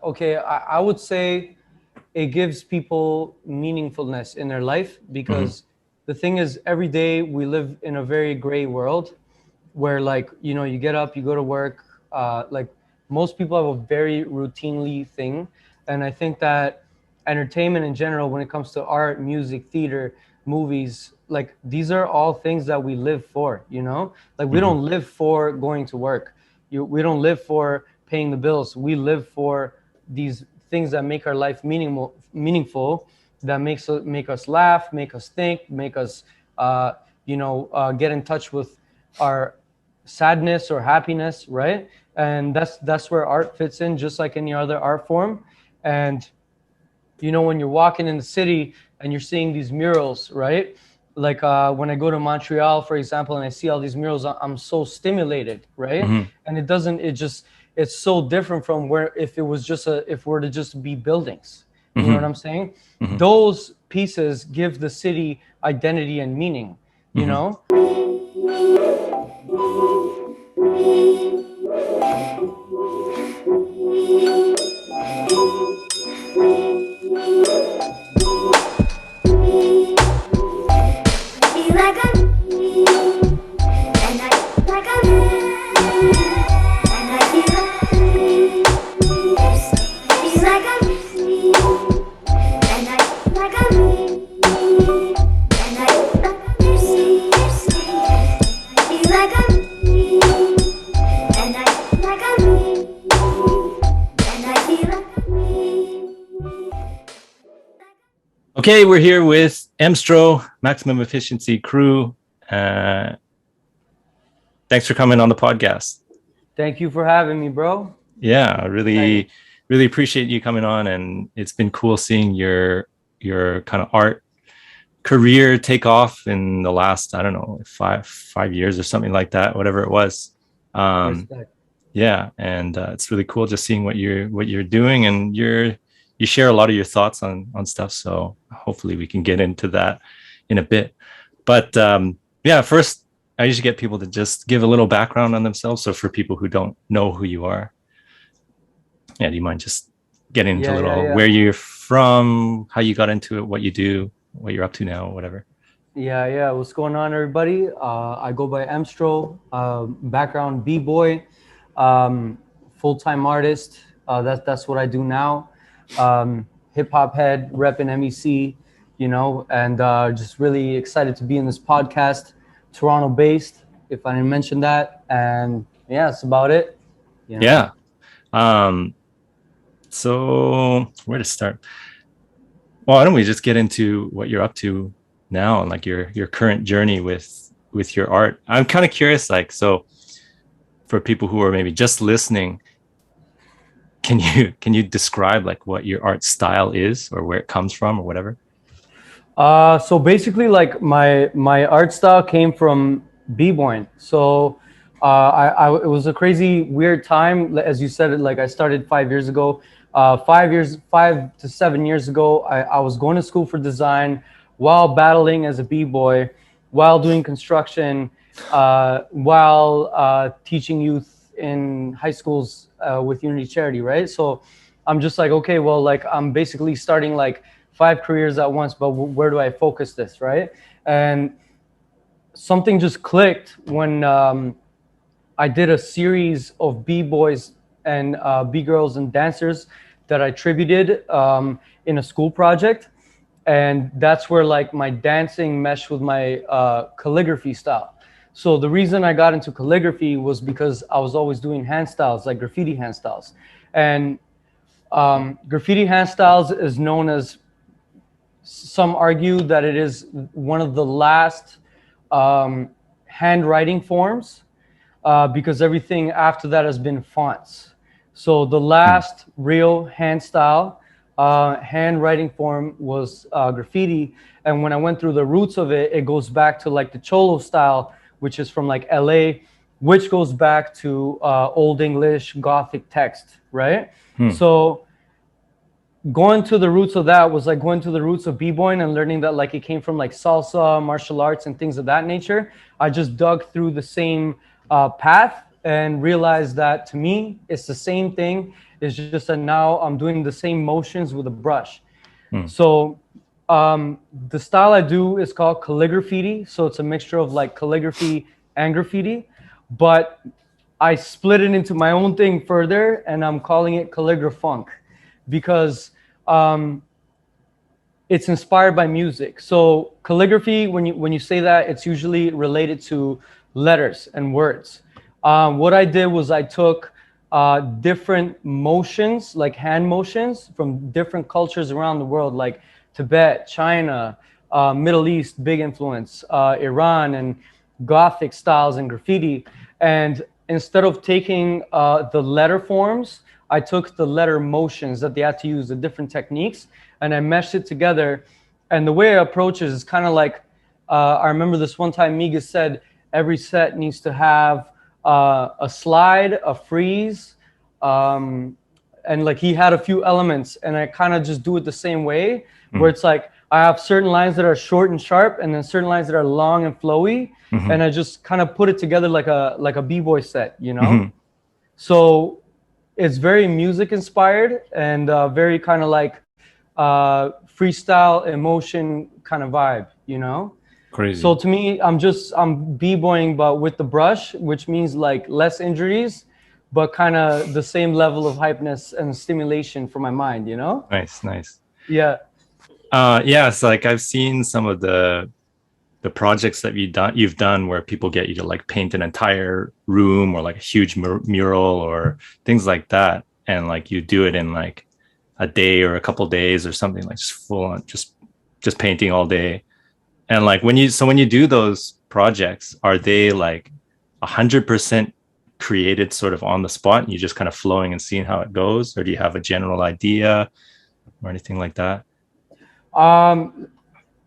Okay, I would say it gives people meaningfulness in their life Mm-hmm. because the thing is, every day we live in a very gray world where, like, you get up, you go to work. Like, most people have a very routinely thing. And I think that entertainment in general, when it comes to art, music, theater, movies, like, these are all things that we live for, Like, we Mm-hmm. don't live for going to work. We don't live for paying the bills. We live for these things that make our life meaningful, that make us laugh, make us think, make us, get in touch with our sadness or happiness, right? And that's where art fits in, just like any other art form. And when you're walking in the city and you're seeing these murals, right? Like, when I go to Montreal, for example, and I see all these murals, I'm so stimulated, right? Mm-hmm. And it's so different from where, if we're to just be buildings. You know what Mm-hmm. I'm saying? Mm-hmm. Those pieces give the city identity and meaning, you Mm-hmm. know? Okay, we're here with Emstro, Maximum Efficiency Crew. Uh, Thanks for coming on the podcast. Thank you for having me, bro. Yeah, I Excited. really appreciate you coming on, and it's been cool seeing your kind of art career take off in the last, I don't know, five years or something like that, whatever it was. Um, Respect. yeah, and it's really cool just seeing what you're doing, and you share a lot of your thoughts on stuff. So hopefully we can get into that in a bit. But yeah, first I usually get people to just give a little background on themselves. So for people who don't know who you are, yeah, do you mind just getting into a Yeah, yeah, little yeah. where you're from, how you got into it, what you do, what you're up to now, whatever? Yeah, yeah. What's going on, everybody? I go by Emstro, background b-boy, full-time artist. That's what I do now. Hip hop head, repping MEC, and just really excited to be in this podcast. Toronto-based, if I didn't mention that, and yeah, that's about it. You know. Yeah. Um, so where to start? Well, why don't we just get into what you're up to now and like your current journey with your art? I'm kind of curious, like, so for people who are maybe just listening, can you describe like what your art style is or where it comes from or whatever? So basically, like, my art style came from b-boying. So it was a crazy weird time, as you said it. Like, I started 5 years ago. 5 to 7 years ago, I was going to school for design while battling as a b-boy, while doing construction, while teaching youth in high schools with Unity Charity, right? So I'm just like, okay, well, like, I'm basically starting like five careers at once, but where do I focus this, right? And something just clicked when I did a series of b-boys and b-girls and dancers that I tributed in a school project. And that's where, like, my dancing meshed with my calligraphy style. So the reason I got into calligraphy was because I was always doing hand styles, like graffiti hand styles. And graffiti hand styles is known as, some argue that it is one of the last handwriting forms, because everything after that has been fonts. So the Hmm. last real hand style, handwriting form was graffiti. And when I went through the roots of it, it goes back to like the Cholo style, which is from like LA, which goes back to Old English Gothic text, right? Hmm. So going to the roots of that was like going to the roots of b-boying and learning that, like, it came from like salsa, martial arts, and things of that nature. I just dug through the same path, and realized that to me, it's the same thing. It's just that now I'm doing the same motions with a brush. So the style I do is called calligraphy. So it's a mixture of like calligraphy and graffiti, but I split it into my own thing further, and I'm calling it calligrafunk because it's inspired by music. So calligraphy, when you say that, it's usually related to letters and words. What I did was I took different motions, like hand motions, from different cultures around the world, like Tibet, China, Middle East, big influence, Iran, and Gothic styles and graffiti. And instead of taking the letter forms, I took the letter motions that they had to use, the different techniques, and I meshed it together. And the way I approach it is kind of like, I remember this one time Miga said, every set needs to have a slide, a freeze, and like he had a few elements, and I kind of just do it the same way, where it's like I have certain lines that are short and sharp, and then certain lines that are long and flowy, and I just kind of put it together like a b-boy set, you know. So it's very music inspired and very kind of like freestyle emotion kind of vibe, you know. Crazy. So to me, I'm b-boying, but with the brush, which means like less injuries, but kind of the same level of hypeness and stimulation for my mind, you know? Nice. Yeah. Yeah, it's like I've seen some of the projects that you've done where people get you to like paint an entire room or like a huge mural or things like that, and like you do it in like a day or a couple days or something, like just full on just painting all day. And like when you do those projects, are they like 100% created sort of on the spot and you just kind of flowing and seeing how it goes, or do you have a general idea or anything like that?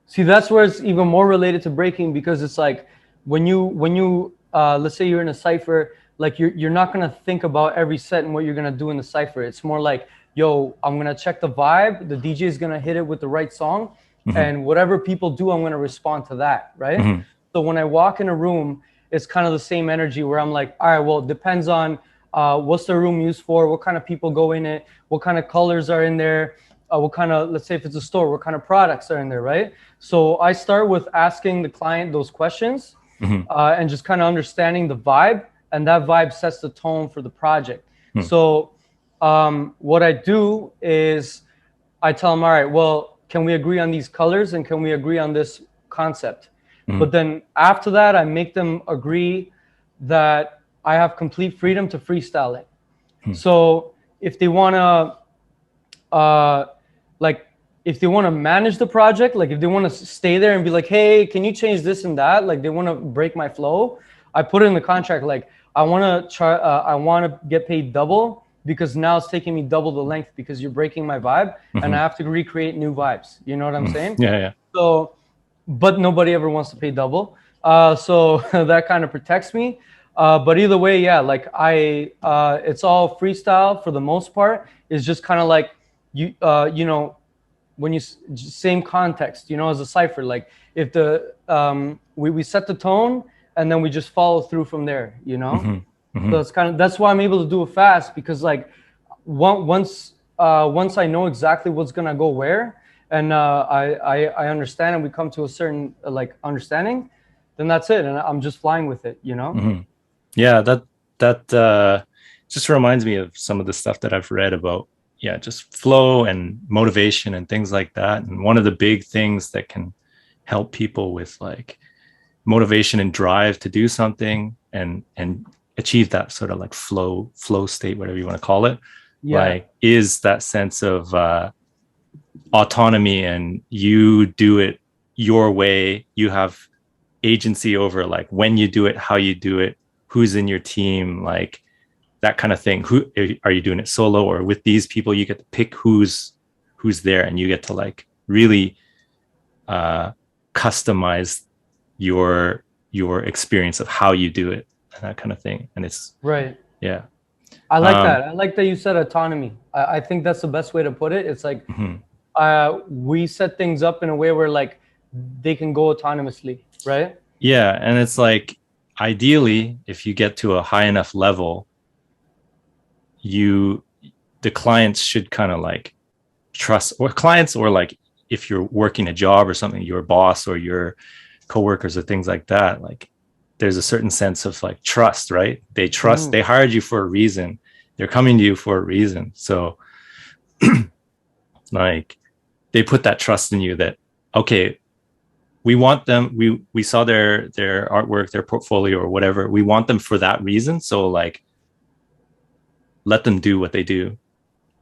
See, that's where it's even more related to breaking, because it's like when you let's say you're in a cipher, like you're not gonna think about every set and what you're gonna do in the cipher. It's more like, yo, I'm gonna check the vibe. The DJ is gonna hit it with the right song, and whatever people do, I'm gonna respond to that, right? So when I walk in a room, it's kind of the same energy where I'm like, all right, well, it depends on what's the room used for, what kind of people go in it, what kind of colors are in there, what kind of, let's say if it's a store, what kind of products are in there, right? So I start with asking the client those questions and just kind of understanding the vibe, and that vibe sets the tone for the project. So what I do is I tell them, all right, well, can we agree on these colors and can we agree on this concept? But then after that, I make them agree that I have complete freedom to freestyle it. So if they want to, like, if they want to manage the project, like if they want to stay there and be like, hey, can you change this and that? Like they want to break my flow. I put it in the contract, like I want to get paid double because now it's taking me double the length because you're breaking my vibe and I have to recreate new vibes. You know what I'm saying? Yeah. So, but nobody ever wants to pay double. So that kind of protects me. But either way, yeah, like it's all freestyle for the most part. It's just kind of like you know, when you same context, you know, as a cipher. Like if the we set the tone and then we just follow through from there, you know. So that's why I'm able to do it fast, because like once I know exactly what's gonna go where, and I understand, and we come to a certain like understanding, then that's it, and I'm just flying with it, you know. Yeah, that just reminds me of some of the stuff that I've read about, yeah, just flow and motivation and things like that. And one of the big things that can help people with like motivation and drive to do something and achieve that sort of like flow state, whatever you want to call it, like is that sense of autonomy, and you do it your way. You have agency over like when you do it, how you do it, who's in your team, like that kind of thing. Who are you doing it solo or with these people? You get to pick who's there, and you get to like really customize your experience of how you do it and that kind of thing. And it's right. Yeah. I like that. I like that you said autonomy. I think that's the best way to put it. It's like we set things up in a way where like they can go autonomously, right? Yeah, and it's like ideally, if you get to a high enough level, the clients should kind of like trust, or clients, or like if you're working a job or something, your boss or your coworkers or things like that, like there's a certain sense of like trust, right? They trust, they hired you for a reason. They're coming to you for a reason. So like they put that trust in you that, okay, we want them, we saw their artwork, their portfolio or whatever. We want them for that reason. So like let them do what they do,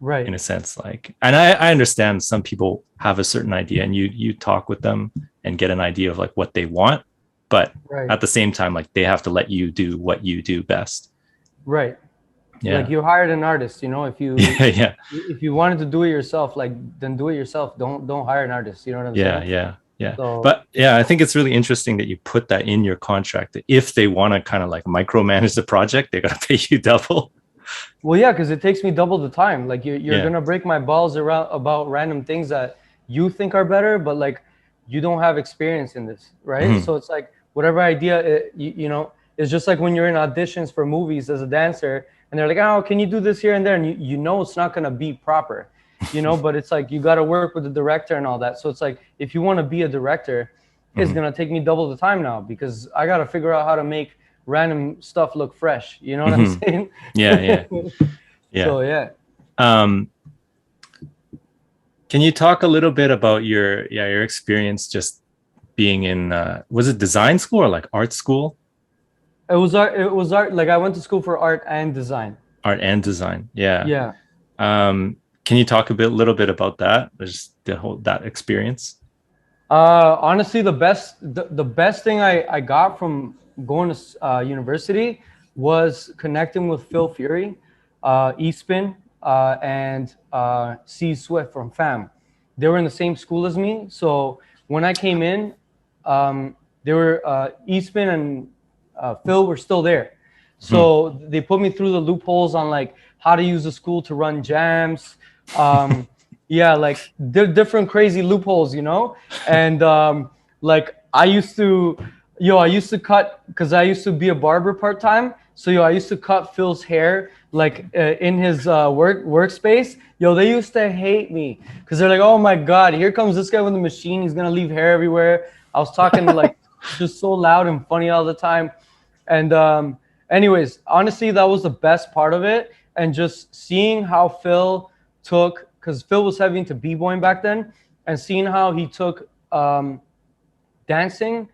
Right. in a sense. Like, and I understand some people have a certain idea and you talk with them and get an idea of like what they want, but Right. at the same time, like they have to let you do what you do best. Right. Yeah. Like you hired an artist, you know, if you Yeah. if you wanted to do it yourself, like then do it yourself. Don't hire an artist. You know what I'm saying? Yeah. So But yeah, I think it's really interesting that you put that in your contract, that if they want to kind of like micromanage the project, they got to pay you double. well, yeah, because it takes me double the time. Like you're Yeah. gonna break my balls around about random things that you think are better, but like you don't have experience in this, right? Mhm. So it's like whatever idea you know, it's just like when you're in auditions for movies as a dancer, and they're like, oh, can you do this here and there, and you know it's not gonna be proper, you know, but it's like you got to work with the director and all that. So it's like if you want to be a director, it's gonna take me double the time now because I got to figure out how to make random stuff look fresh. You know what I'm saying? Yeah. So yeah. Um, can you talk a little bit about your experience just being in was it design school or like art school? It was art. It was art. Like I went to school for art and design. Art and design. Yeah. Yeah. Can you talk little bit about that? Just the whole that experience? Honestly, the best thing I got from going to university was connecting with Phil Fury, Eastman, and C Swift from FAM. They were in the same school as me, so when I came in, they were Eastman and Phil were still there. So they put me through the loopholes on like how to use the school to run jams. Yeah, like different crazy loopholes, you know? And like I used to cut because I used to be a barber part-time. So I used to cut Phil's hair like in his workspace. They used to hate me because they're like, oh my God, here comes this guy with the machine. He's gonna leave hair everywhere. I was talking like just so loud and funny all the time. And anyways, honestly, that was the best part of it. And just seeing how Phil took, because Phil was heavy into b-boying back then, and seeing how he took dancing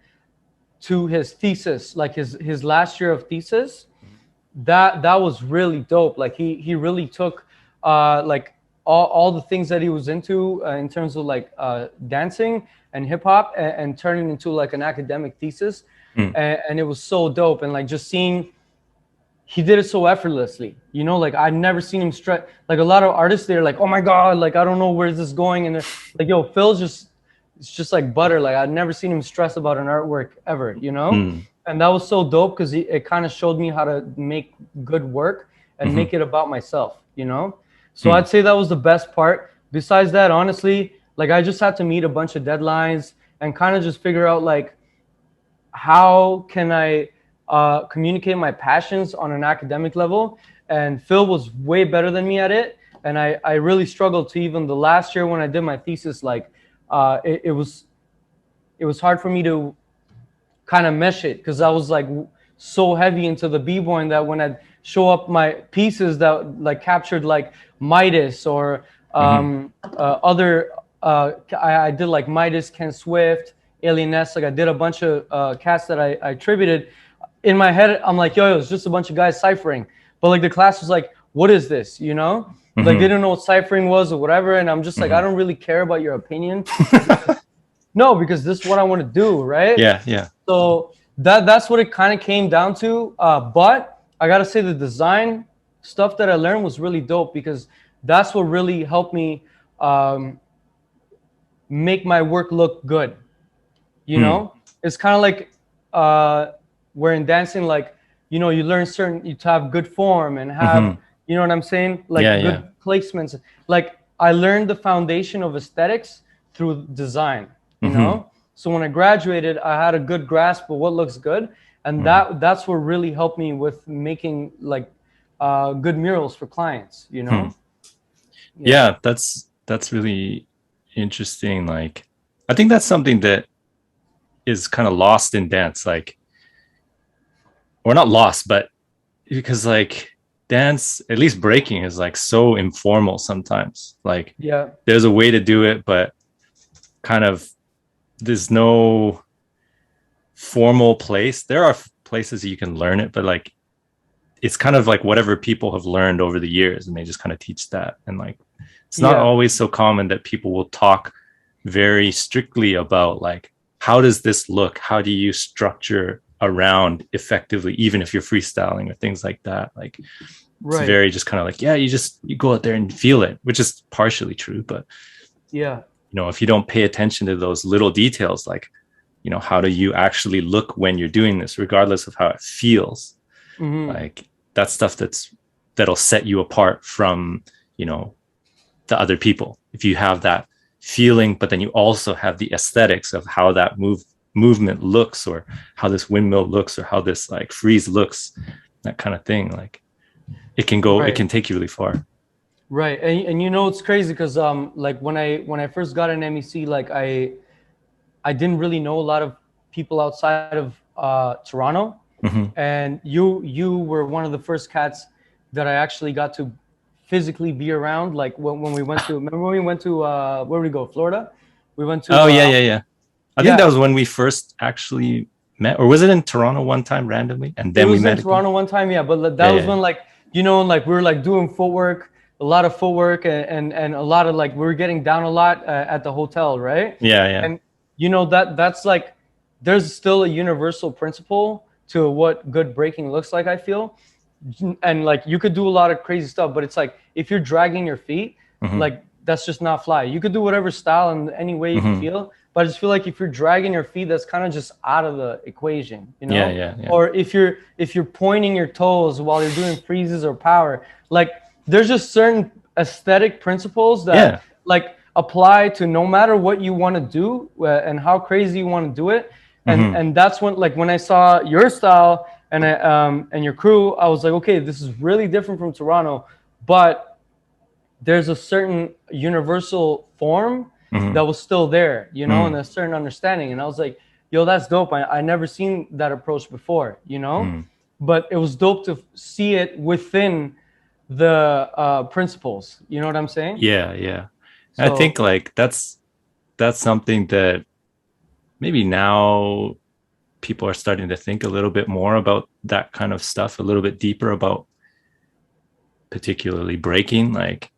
to his thesis, like his last year of thesis, that was really dope. Like he really took like all the things that he was into in terms of like dancing and hip hop and turning into like an academic thesis. And it was so dope. And like just seeing, he did it so effortlessly, you know, like I'd never seen him stress. Like a lot of artists, they're like, oh my God, like I don't know where's this going. And they're like, yo, Phil's just, it's just like butter. Like I'd never seen him stress about an artwork ever, you know? And that was so dope because it kind of showed me how to make good work and make it about myself, you know? So I'd say that was the best part. Besides that, honestly, like I just had to meet a bunch of deadlines and kind of just figure out like, how can I communicate my passions on an academic level? And Phil was way better than me at it. And I really struggled to even the last year when I did my thesis, like it was hard for me to kind of mesh it because I was like so heavy into the b-boying that when I'd show up my pieces that like captured like Midas or other I did like Midas, Ken Swift, Alien Ness, like I did a bunch of cats that I attributed. In my head, I'm like, yo, it's just a bunch of guys ciphering. But like the class was like, what is this, you know? Like they didn't know what ciphering was or whatever. And I'm just like, I don't really care about your opinion. No, because this is what I want to do, right? Yeah. So that's what it kind of came down to. But I gotta say the design stuff that I learned was really dope because that's what really helped me make my work look good. You know, it's kind of like where in dancing, like, you know, you learn you to have good form and have, you know what I'm saying? Like good placements. Like I learned the foundation of aesthetics through design, you know? So when I graduated, I had a good grasp of what looks good. and that's what really helped me with making like good murals for clients, you know. Yeah, that's really interesting. Like, I think that's something that is kind of lost in dance, like, or not lost, but because like dance, at least breaking, is like so informal sometimes. Like, Yeah. there's a way to do it, but kind of there's no formal place. There are places you can learn it, but like it's kind of like whatever people have learned over the years, and they just kind of teach that. And like it's not Yeah. always so common that people will talk very strictly about like, how does this look, how do you structure around effectively, even if you're freestyling or things like that. Like it's Right. very just kind of like, yeah, you go out there and feel it, which is partially true. But Yeah. you know, if you don't pay attention to those little details, like, you know, how do you actually look when you're doing this, regardless of how it feels, like that's stuff that'll set you apart from, you know, the other people. If you have that feeling, but then you also have the aesthetics of how that movement looks, or how this windmill looks, or how this like freeze looks, that kind of thing, like it Right. can take you really far. Right. And you know it's crazy because like when I first got an MEC, like I didn't really know a lot of people outside of Toronto, and you were one of the first cats that I actually got to physically be around. Like when we went to, remember when we went to where did we go? Florida. We went to Oh yeah. I think that yeah. was when we first actually met, or was it in Toronto one time randomly, and It then we was in met again? Toronto one time, yeah. But that Yeah, was yeah, when like you know, like we were like doing footwork, a lot of footwork, and a lot of like we were getting down a lot at the hotel, right? yeah. And you know that's like there's still a universal principle to what good breaking looks like, I feel. And like you could do a lot of crazy stuff, but it's like if you're dragging your feet, Mm-hmm. like that's just not fly. You could do whatever style and any way you Mm-hmm. feel, but I just feel like if you're dragging your feet, that's kind of just out of the equation, you Yeah, know. yeah. Or if you're pointing your toes while you're doing freezes or power, like there's just certain aesthetic principles Yeah. that like apply to no matter what you want to do and how crazy you want to do it. and Mm-hmm. and that's when like when I saw your style and your crew, I was like, okay, this is really different from Toronto, but there's a certain universal form Mm-hmm. that was still there, you know, and Mm-hmm. a certain understanding. And I was like, yo, that's dope. I never seen that approach before, you know, Mm-hmm. but it was dope to see it within the principles. You know what I'm saying? Yeah. I think So like that's something that maybe now people are starting to think a little bit more about, that kind of stuff, a little bit deeper about particularly breaking, like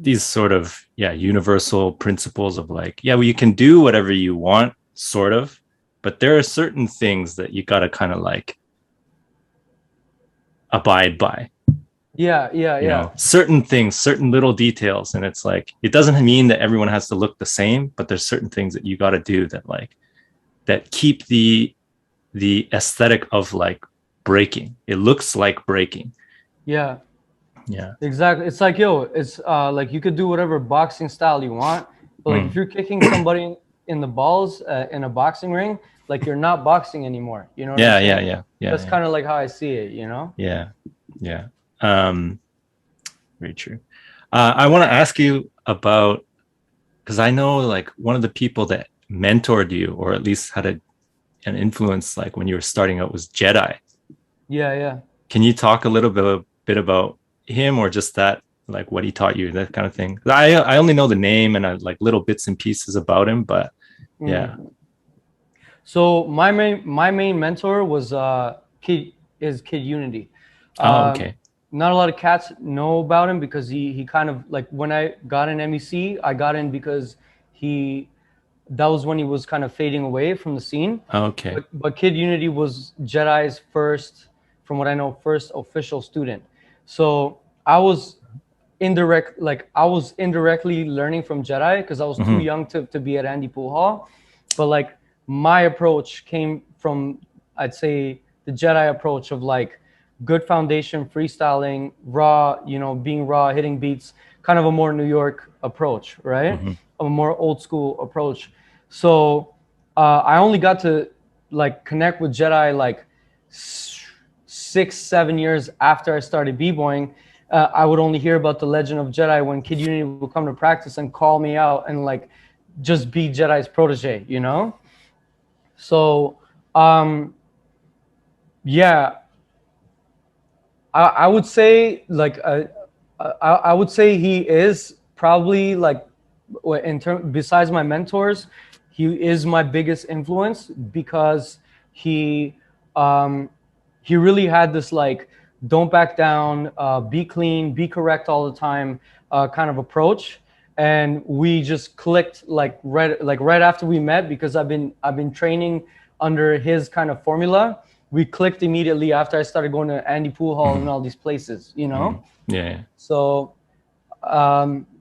these sort of, yeah, universal principles of like, yeah, well, you can do whatever you want, sort of, but there are certain things that you got to kind of like abide by, you yeah. know, certain things, certain little details. And it's like, it doesn't mean that everyone has to look the same, but there's certain things that you got to do that like, that keep the aesthetic of like breaking. It looks like breaking. Yeah. Yeah. Exactly. It's like, yo, it's like you could do whatever boxing style you want, but like if Mm. you're kicking somebody in the balls in a boxing ring, like you're not boxing anymore. You know what I'm saying? That's Yeah. kind of like how I see it, you know? Yeah. Yeah. Um, very true. I want to ask you about, because I know like one of the people that mentored you, or at least had an influence, like when you were starting out, was Jedi. Yeah. Can you talk a little bit about him, or just that, like what he taught you, that kind of thing? I only know the name and I like little bits and pieces about him, but yeah. Mm. So my main mentor was Kid Unity. Oh, Um, okay. Not a lot of cats know about him because he kind of like when I got an MEC, I got in because he that was when he was kind of fading away from the scene. Okay. But Kid Unity was Jedi's first, from what I know, first official student. So I was indirectly learning from Jedi because I was too Hmm. young to be at Andy Pool Hall. But like my approach came from, I'd say, the Jedi approach of like good foundation, freestyling, raw, you know, being raw, hitting beats, kind of a more New York approach, right? Hmm. A more old school approach. So I only got to like connect with Jedi like 6-7 years after I started b-boying. I would only hear about the Legend of Jedi when Kid Unity would come to practice and call me out and like just be Jedi's protege, you know? So, yeah, I would say like I would say he is probably like in term besides my mentors, he is my biggest influence because he um, he really had this like don't back down, be clean, be correct all the time kind of approach. And we just clicked like right after we met because I've been training under his kind of formula. We clicked immediately after I started going to Andy Pool Hall and all these places, you know. Yeah. So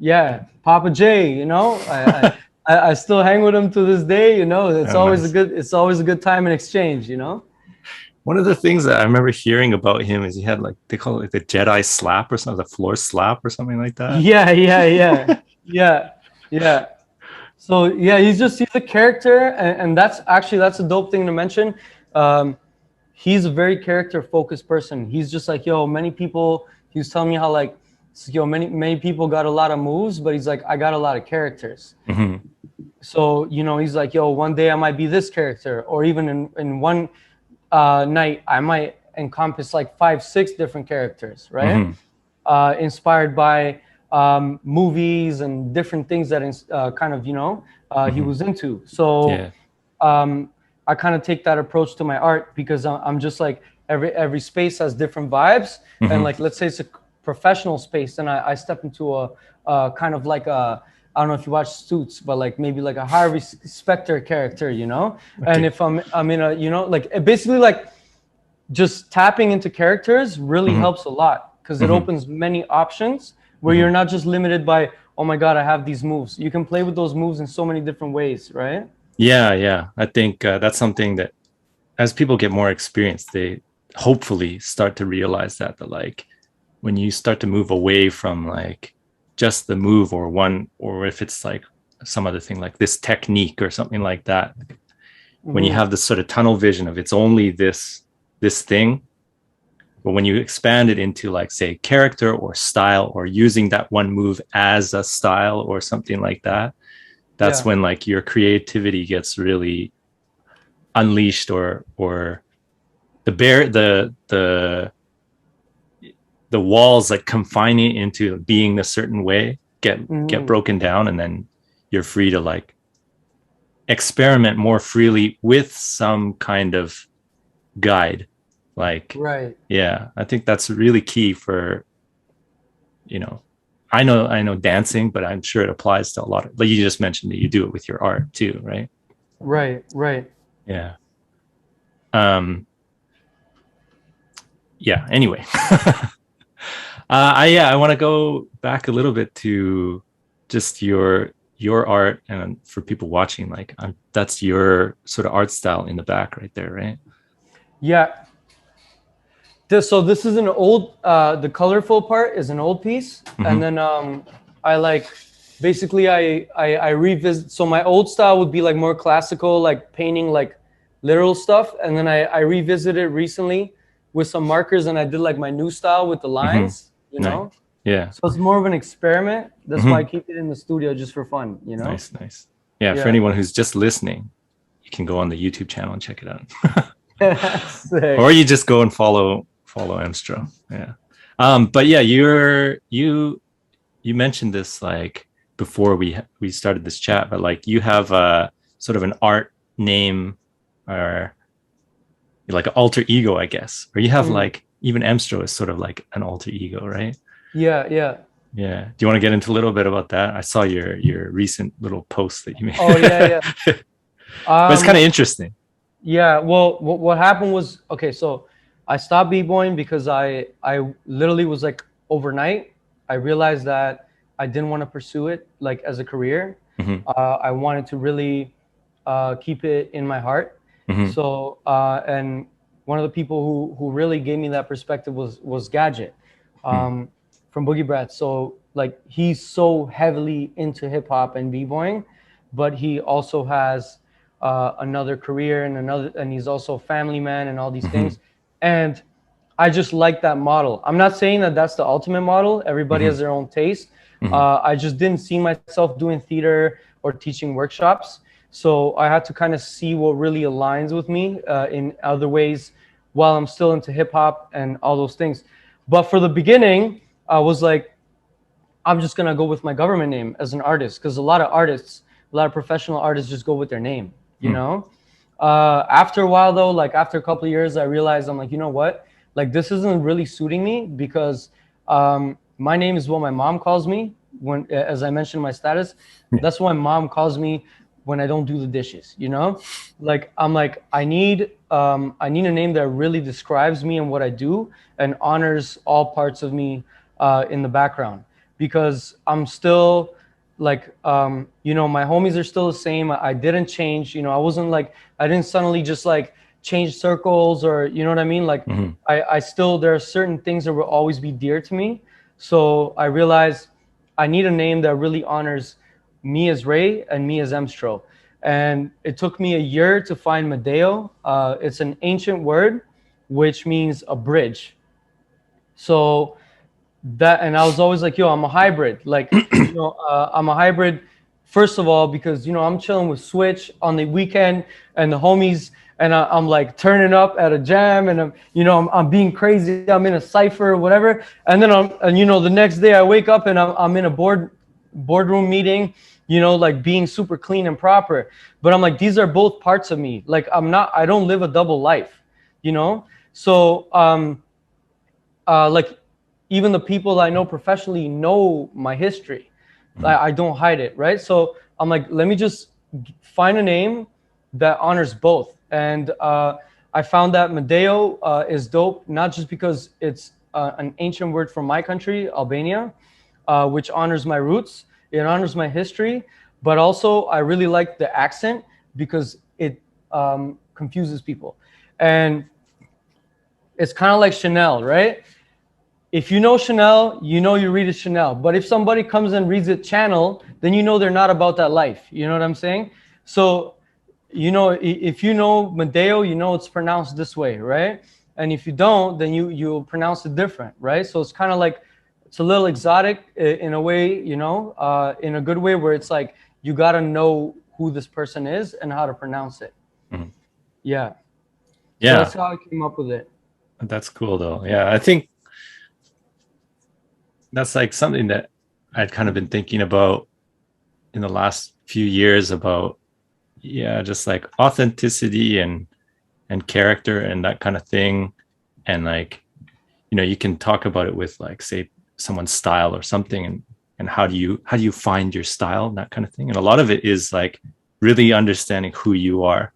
yeah, Papa J, you know, I still hang with him to this day, you know. It's Oh, always nice. a good time in exchange, you know. One of the things that I remember hearing about him is he had like they call it like the Jedi slap or something, the floor slap or something like that. Yeah, yeah, yeah, yeah, yeah. So yeah, he's a character, and that's a dope thing to mention. Um, he's a very character focused person. He's just like, yo, many people. He was telling me how like, yo, many people got a lot of moves, but he's like, I got a lot of characters. Mm-hmm. So you know, he's like, yo, one day I might be this character, or even in one night I might encompass like 5-6 different characters, right? Mm-hmm. Inspired by movies and different things that kind of, you know, he Mm-hmm. was into. So Yeah. I kind of take that approach to my art because I'm just like every space has different vibes, and Mm-hmm. like let's say it's a professional space, then I step into a kind of like a, I don't know if you watch Suits, but like maybe like a Harvey Specter character, you know. And Okay. if I'm in a, you know, like basically like just tapping into characters really Mm-hmm. helps a lot because it Mm-hmm. opens many options where Mm-hmm. you're not just limited by, oh my god, I have these moves. You can play with those moves in so many different ways, right? Yeah, yeah. I think that's something that as people get more experience, they hopefully start to realize that like when you start to move away from like just the move or one, or if it's like some other thing like this technique or something like that, when you Mm-hmm. have this sort of tunnel vision of it's only this thing, but when you expand it into like say character or style or using that one move as a style or something like that, that's Yeah. when like your creativity gets really unleashed, or the bear the walls like confining into being a certain way get Mm-hmm. broken down, and then you're free to like experiment more freely with some kind of guide, like Right. yeah, I think that's really key for, you know, I know dancing, but I'm sure it applies to a lot of, like you just mentioned that you do it with your art too, right? Right. Right. Yeah. um yeah, anyway. I want to go back a little bit to just your art, and for people watching, like that's your sort of art style in the back right there, right? Yeah. So this is an old. The colorful part is an old piece, and Mm-hmm. then I like basically I revisit. So my old style would be like more classical, like painting like literal stuff, and then I revisited recently with some markers, and I did like my new style with the Mm-hmm. lines, you Nice. know. Yeah. So it's more of an experiment. That's why I Mm-hmm. keep it in the studio just for fun, you know. Nice, nice. Yeah, for Yeah. anyone who's just listening, you can go on the YouTube channel and check it out. Or Sick. you just go and follow Emstro. Yeah. But yeah, you mentioned this like before we started this chat, but like you have a sort of an art name, or like an alter ego, I guess, or you have Mm. like even Emstro is sort of like an alter ego, right? Yeah, yeah. Yeah. Do you want to get into a little bit about that? I saw your recent little post that you made. Oh yeah, yeah. But it's kind Um, of interesting. Yeah, well, what happened was okay. So I stopped b-boying because I literally was like overnight. I realized that I didn't want to pursue it like as a career. Hmm. I wanted to really keep it in my heart. Hmm. So and one of the people who really gave me that perspective was Gadget um, from Boogie Brats. So like he's so heavily into hip hop and b-boying, but he also has another career and he's also a family man and all these Mm-hmm. things. And I just like that model. I'm not saying that that's the ultimate model. Everybody Mm-hmm. has their own taste. Mm-hmm. I just didn't see myself doing theater or teaching workshops. So I had to kind of see what really aligns with me in other ways while I'm still into hip hop and all those things. But for the beginning, I was like, I'm just gonna go with my government name as an artist, because a lot of artists, a lot of professional artists just go with their name, you Mm-hmm. know. After a while though, like after a couple of years, I realized I'm like, you know what, like this isn't really suiting me, because my name is what my mom calls me when, as I mentioned in my status, Yeah. that's what my mom calls me when I don't do the dishes, you know. Like I'm like, I need a name that really describes me and what I do and honors all parts of me in the background, because I'm still like, you know, my homies are still the same. I didn't change, you know. I wasn't like, I didn't suddenly just like change circles, or you know what I mean. Like Mm-hmm. I still, there are certain things that will always be dear to me. So I realized I need a name that really honors me as Rei and me as Emstro. And it took me a year to find Medeio. It's an ancient word which means a bridge. So that, and I was always like, yo, I'm a hybrid. Like, you know, I'm a hybrid, first of all, because, you know, I'm chilling with Switch on the weekend and the homies, and I'm like turning up at a jam, and I'm being crazy. I'm in a cipher or whatever. And then and you know, the next day I wake up and I'm in a boardroom meeting, you know, like being super clean and proper. But I'm like, these are both parts of me. Like, I don't live a double life, you know? So, like even the people I know professionally know my history. Mm-hmm. I don't hide it, right? So I'm like, let me just find a name that honors both. And I found that Medeio is dope, not just because it's an ancient word from my country, Albania, which honors my roots, it honors my history, but also I really like the accent because it confuses people. And it's kind of like Chanel, right? If you know Chanel, you know you read it Chanel. But if somebody comes and reads it Channel, then you know they're not about that life. You know what I'm saying? So, you know, if you know Medeio, you know it's pronounced this way, right? And if you don't, then you pronounce it different, right? So it's kind of like, it's a little exotic in a way, you know, in a good way, where it's like you gotta know who this person is and how to pronounce it. Mm-hmm. Yeah. So Yeah, that's how I came up with it. that's cool though. Yeah, I think that's like something that I'd kind of been thinking about in the last few years about, yeah, just like authenticity and character and that kind of thing. And like, you know, you can talk about it with like, say, someone's style or something, and how do you find your style and that kind of thing. And a lot of it is like really understanding who you are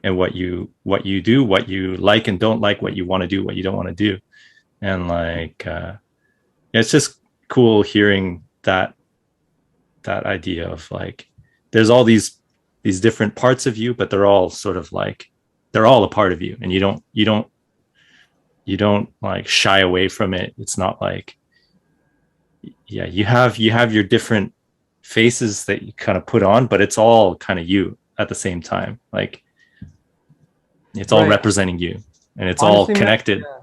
and what you do, what you like and don't like, what you want to do, what you don't want to do. And like it's just cool hearing that idea of like there's all these different parts of you, but they're all sort of like they're all a part of you, and you don't like shy away from it. It's not like, yeah, you have your different faces that you kind of put on, but it's all kind of you at the same time. Like it's all Right. representing you, and it's all Honestly, man, connected. yeah.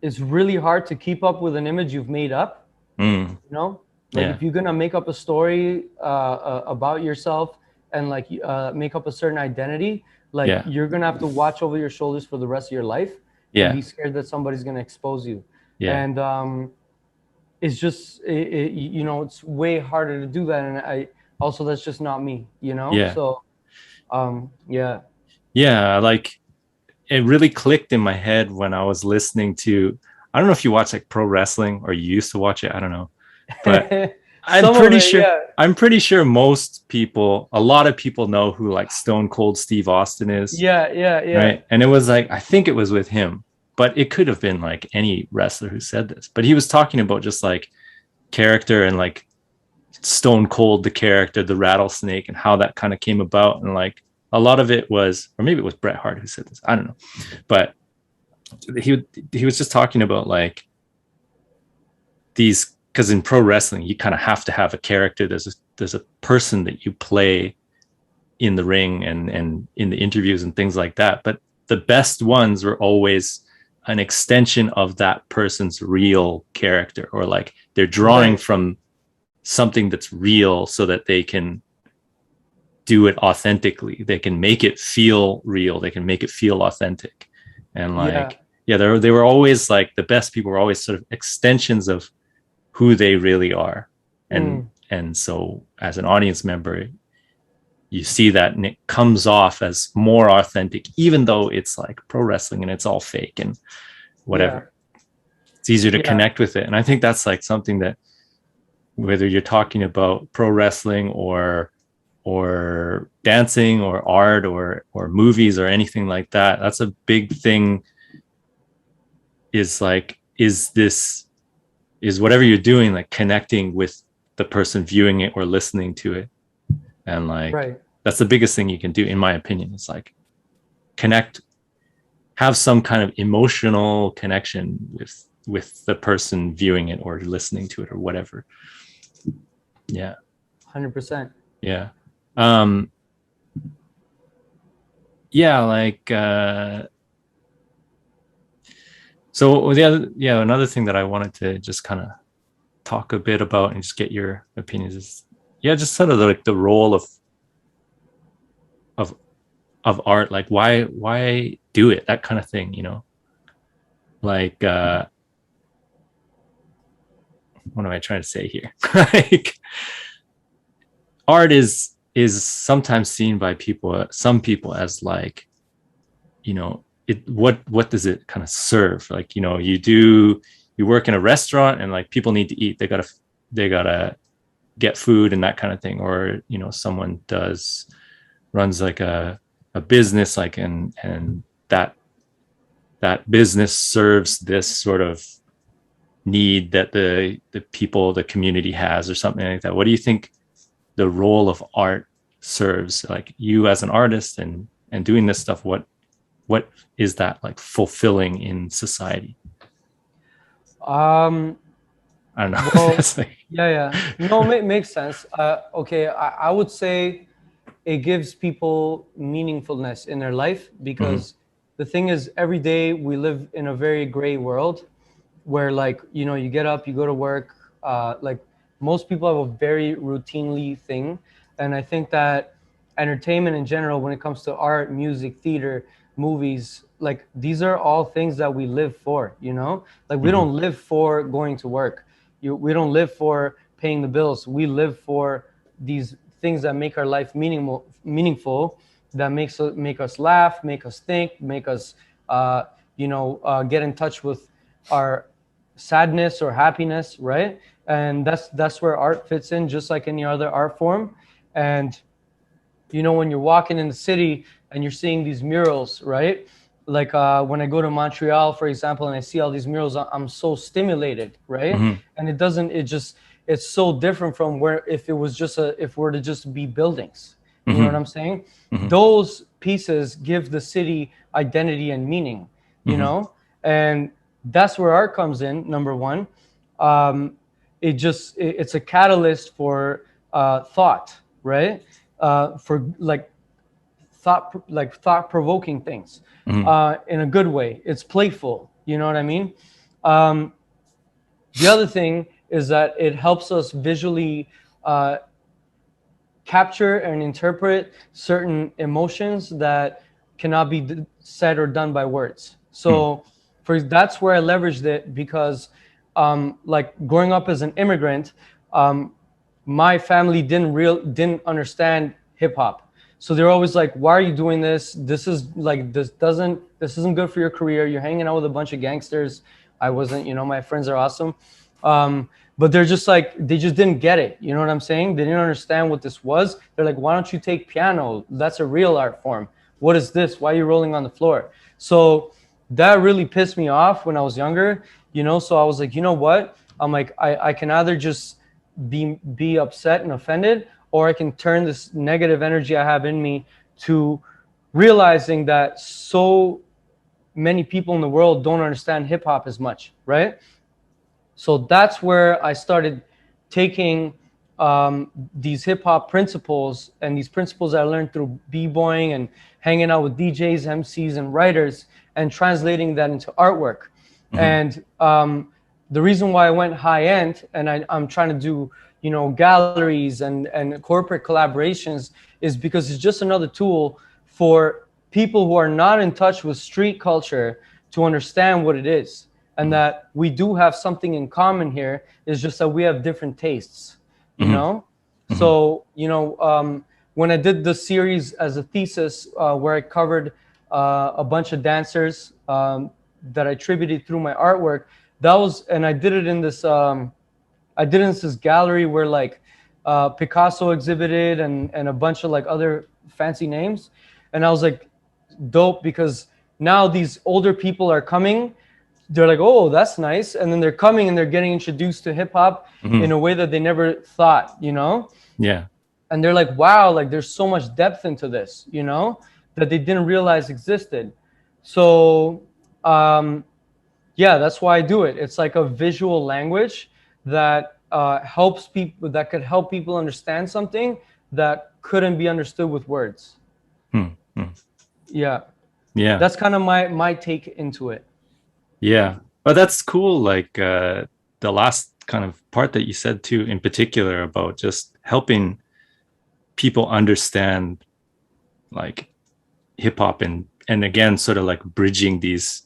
It's really hard to keep up with an image you've made up, Mm, you know. Like yeah, if you're gonna make up a story about yourself and like make up a certain identity, like yeah, you're gonna have to watch over your shoulders for the rest of your life and yeah, be scared that somebody's gonna expose you. yeah, And it's just you know, it's way harder to do that. And I also, that's just not me, you know. yeah, So yeah. yeah. Like it really clicked in my head when I was listening to, I don't know if you watch like pro wrestling or you used to watch it, I don't know. But I'm Some of pretty it, sure yeah. I'm pretty sure most people, a lot of people know who like Stone Cold Steve Austin is, Yeah. right? And it was like, I think it was with him, but it could have been like any wrestler who said this. But he was talking about just like character and like Stone Cold, the character, the rattlesnake, and how that kind of came about. And like a lot of it was, or maybe it was Bret Hart who said this, I don't know. But he was just talking about like these, because in pro wrestling you kind of have to have a character. There's a person that you play in the ring and in the interviews and things like that. But the best ones were always an extension of that person's real character, or like they're drawing Right. from something that's real so that they can do it authentically. They can make it feel real. They can make it feel authentic. And Yeah. like, yeah, they were always like the best people were always sort of extensions of who they really are. Mm. And so as an audience member, you see that and it comes off as more authentic, even though it's like pro wrestling and it's all fake and Yeah. whatever. It's easier to Yeah. connect with it. And I think that's like something that, whether you're talking about pro wrestling or dancing or art or movies or anything like that, that's a big thing. Is like, is whatever you're doing like connecting with the person viewing it or listening to it. And like, Right. that's the biggest thing you can do, in my opinion. It's like connect, have some kind of emotional connection with the person viewing it or listening to it or whatever. Yeah. 100%. Yeah. Um yeah, like so the other, yeah, another thing that I wanted to just kind of talk a bit about and just get your opinions is, yeah, just sort of like the role of of art. Like why do it, that kind of thing, you know? Like what am I trying to say here? Like art is sometimes seen by people, some people, as like, you know, it, what does it kind of serve? Like, you know, you work in a restaurant and like people need to eat, they gotta get food and that kind of thing. Or, you know, someone runs like a business, like, and that business serves this sort of need that the people, the community has, or something like that. What do you think the role of art serves, like you as an artist and doing this stuff? What is that like fulfilling in society? Um, I don't know. well, That's like, yeah, yeah. No, makes sense. Okay, I would say it gives people meaningfulness in their life, mm-hmm, because the thing is, every day we live in a very gray world where, like, you know, you get up, you go to work, like most people have a very routinely thing. And I think that entertainment in general, when it comes to art, music, theater, movies, like these are all things that we live for, you know? Like we mm-hmm, don't live for going to work. We don't live for paying the bills. We live for these things that make our life meaningful, that make us laugh, make us think, make us, get in touch with our sadness or happiness, right? And that's where art fits in, just like any other art form. And you know, when you're walking in the city and you're seeing these murals, right? Like when I go to Montreal, for example, and I see all these murals, I'm so stimulated, right? mm-hmm, And it's so different from where, if it was just if we're to just be buildings, you know what mm-hmm, I'm saying? mm-hmm, Those pieces give the city identity and meaning, you mm-hmm, know? And that's where art comes in, number one. Um, it's a catalyst for thought, right? For thought provoking things, mm-hmm, in a good way. It's playful, you know what I mean? Um, the other thing is that it helps us visually uh, capture and interpret certain emotions that cannot be said or done by words. So that's where I leveraged it, because like growing up as an immigrant, my family didn't understand hip hop. So they're always like, why are you doing this? This isn't good for your career. You're hanging out with a bunch of gangsters. I wasn't, you know, my friends are awesome. But they're just like, they just didn't get it. You know what I'm saying? They didn't understand what this was. They're like, why don't you take piano? That's a real art form. What is this? Why are you rolling on the floor? So that really pissed me off when I was younger, you know? So I was like, you know what? I'm like, I can either just be upset and offended, or I can turn this negative energy I have in me to realizing that so many people in the world don't understand hip hop as much, right? So that's where I started taking these hip hop principles, and these principles I learned through b-boying and hanging out with DJs, MCs, and writers, and translating that into artwork. And the reason why I went high end, and I'm trying to do, you know, galleries and corporate collaborations, is because it's just another tool for people who are not in touch with street culture to understand what it is, and that we do have something in common here. It's just that we have different tastes, you know. So, you know, when I did the series as a thesis, where I covered a bunch of dancers that I attributed through my artwork, that was, and I did it in this I did it in this gallery where like Picasso exhibited, and a bunch of like other fancy names. And I was like, dope, because now these older people are coming. They're like, oh, that's nice. And then they're coming and they're getting introduced to hip hop in a way that they never thought, you know? Yeah. And they're like, wow, like there's so much depth into this, you know, that they didn't realize existed. So, yeah, that's why I do it. It's like a visual language that helps people, that could help people understand something that couldn't be understood with words. Yeah. Yeah. That's kind of my take into it. Yeah. But that's cool. Like the last kind of part that you said too, in particular, about just helping people understand like hip hop, and again, sort of like bridging these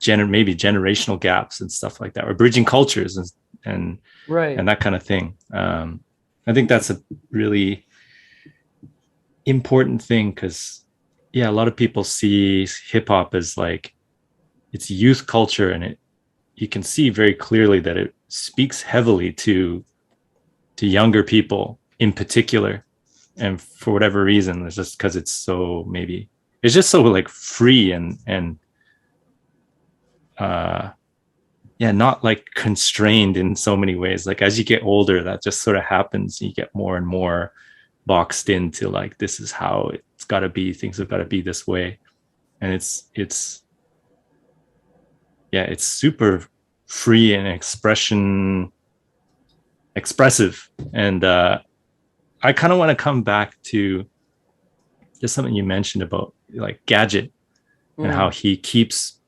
maybe generational gaps and stuff like that, or bridging cultures and Right. and that kind of thing. I think that's a really important thing, because yeah, a lot of people see hip hop as like it's youth culture, and you can see very clearly that it speaks heavily to younger people in particular, and for whatever reason, it's just because it's so, maybe it's just so like free and yeah, not like constrained in so many ways. Like as you get older, that just sort of happens. You get more and more boxed into like, this is how it's got to be, things have got to be this way. And it's yeah, it's super free and expressive. And I kind of want to come back to just something you mentioned about like Gadget and how he keeps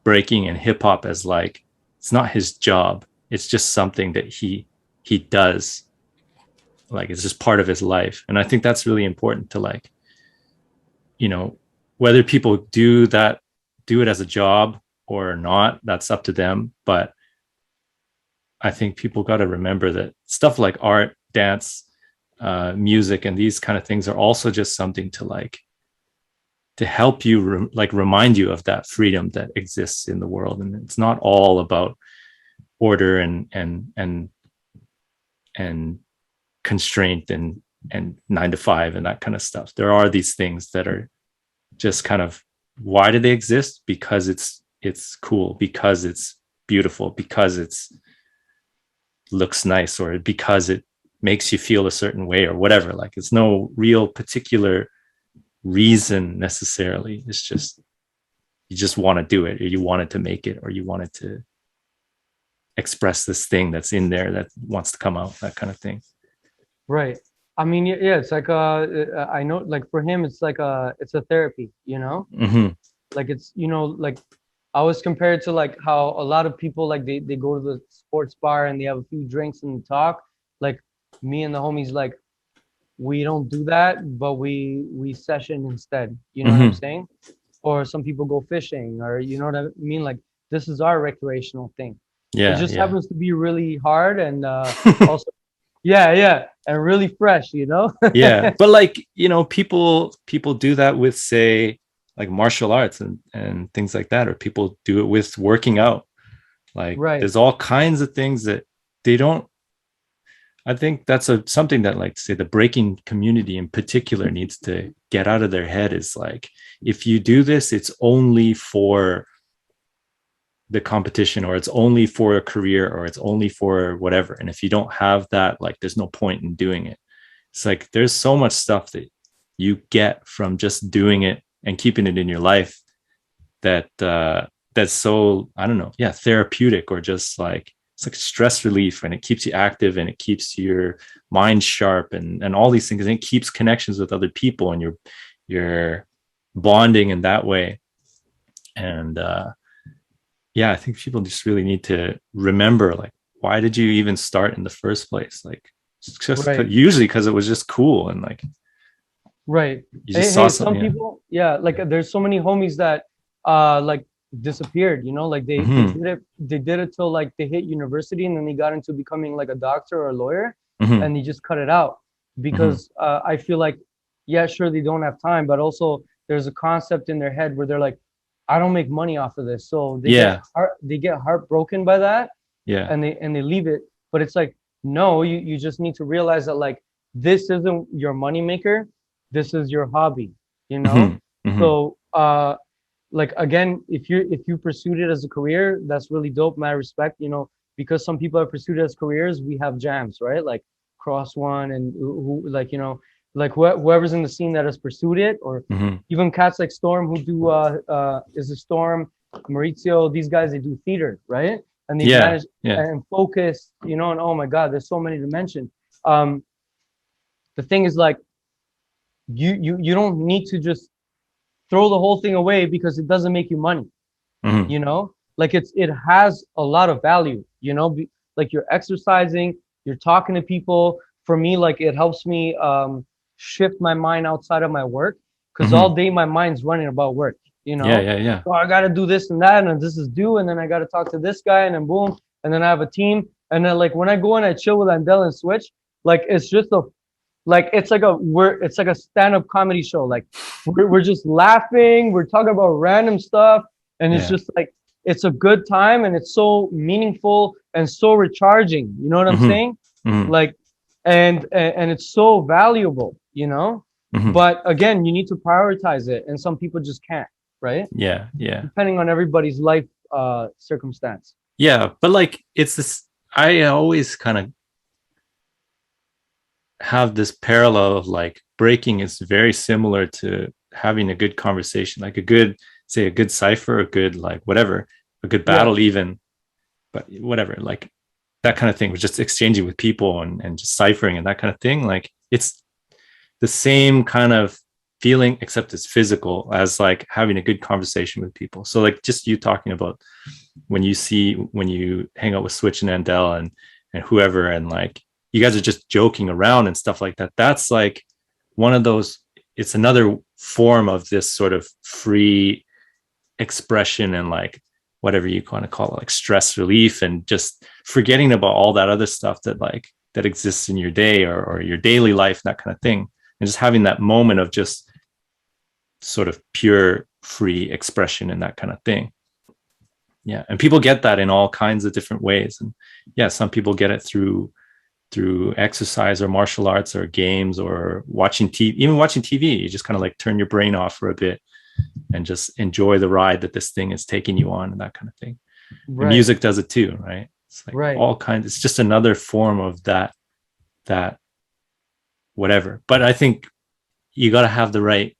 breaking in hip hop as like, it's not his job. It's just something that he does. Like it's just part of his life. And I think that's really important to like, you know, whether people do it as a job or not, that's up to them. But I think people got to remember that stuff like art, dance, music, and these kind of things are also just something to like, to help you remind you of that freedom that exists in the world. And it's not all about order and constraint and 9 to 5 and that kind of stuff. There are these things that are just kind of, why do they exist? Because it's cool, because it's beautiful, because it's looks nice, or because it makes you feel a certain way or whatever. Like it's no real particular reason necessarily. It's just, you just want to do it, or you wanted to make it, or you wanted to express this thing that's in there that wants to come out, that kind of thing. Right. I mean, yeah, it's like I know, like for him, it's like it's a therapy, you know. Like it's, you know, like I always compare it to like how a lot of people like they go to the sports bar and they have a few drinks and talk. Like me and the homies, like we don't do that, but we session instead. You know what I'm saying? Or some people go fishing, or you know what I mean? Like this is our recreational thing. Yeah, It just yeah. happens to be really hard and also, yeah, and really fresh, you know? Yeah, but like, you know, people do that with, say, like martial arts and things like that, or people do it with working out. Like Right. there's all kinds of things that they don't. I think that's something that, like, say, the breaking community in particular needs to get out of their head, is like, if you do this, it's only for the competition, or it's only for a career, or it's only for whatever. And if you don't have that, like, there's no point in doing it. It's like, there's so much stuff that you get from just doing it and keeping it in your life that that's so, I don't know, yeah, therapeutic, or just like it's like stress relief, and it keeps you active, and it keeps your mind sharp, and all these things, and it keeps connections with other people, and you're bonding in that way. And yeah, I think people just really need to remember, like, why did you even start in the first place? Like, it's just Right. usually because it was just cool, and like Right. you Hey, just saw hey, something. some Yeah. people, yeah, like there's so many homies that like disappeared, you know, like Hmm. they did it till like they hit university and then they got into becoming like a doctor or a lawyer Hmm. and they just cut it out Hmm. because I feel like, yeah, sure they don't have time, but also there's a concept in their head where they're like, I don't make money off of this. So Yeah. they get heartbroken by that Yeah. and they leave it. But it's like, no, you just need to realize that like this isn't your money maker. This is your hobby, you know? Hmm. Hmm. So like again, if you pursued it as a career, that's really dope. My respect, you know, because some people have pursued it as careers, we have jams, right? Like Cross One and who like, you know, like whoever's in the scene that has pursued it, or Hmm. even cats like Storm who do is a Storm, Maurizio, these guys they do theater, right? And they've Yeah. managed Yeah. and focused, you know, and oh my God, there's so many to mention. Um, the thing is like you don't need to just throw the whole thing away because it doesn't make you money, Hmm. you know? Like it has a lot of value, you know? Like you're exercising, you're talking to people. For me, like it helps me shift my mind outside of my work because all Hmm. day my mind's running about work, you Yeah. know? Yeah. Yeah. Oh, I got to do this and that, and this is due, and then I got to talk to this guy, and then boom, and then I have a team, and then like when I go and I chill with Andel and Switch, like it's just a like it's like a stand-up comedy show. Like we're just laughing, we're talking about random stuff, and it's Yeah. just like it's a good time and it's so meaningful and so recharging. You know what I'm Hmm. saying? Hmm. Like and it's so valuable, you know? Hmm. But again, you need to prioritize it, and some people just can't, right? Yeah. Yeah. Depending on everybody's life circumstance. Yeah. But like, it's this, I always kind of have this parallel of like breaking is very similar to having a good conversation, like a good, say, a good cipher, a good, like, whatever, a good Yeah, battle, even, but whatever, like that kind of thing, was just exchanging with people, and just ciphering and that kind of thing. Like, it's the same kind of feeling, except it's physical, as like having a good conversation with people. So like just you talking about when you hang out with Switch and Andel, and whoever, and like you guys are just joking around and stuff like that. That's like one of those, it's another form of this sort of free expression, and like whatever you kind of call it, like stress relief, and just forgetting about all that other stuff that like that exists in your day, or your daily life, that kind of thing, and just having that moment of just sort of pure free expression and that kind of thing. Yeah, and people get that in all kinds of different ways. And yeah, some people get it through exercise or martial arts or games or watching TV. Even watching TV, you just kind of like turn your brain off for a bit and just enjoy the ride that this thing is taking you on, and that kind of thing. And right, music does it too, right? It's like right, all kinds, it's just another form of that whatever. But I think you got to have the right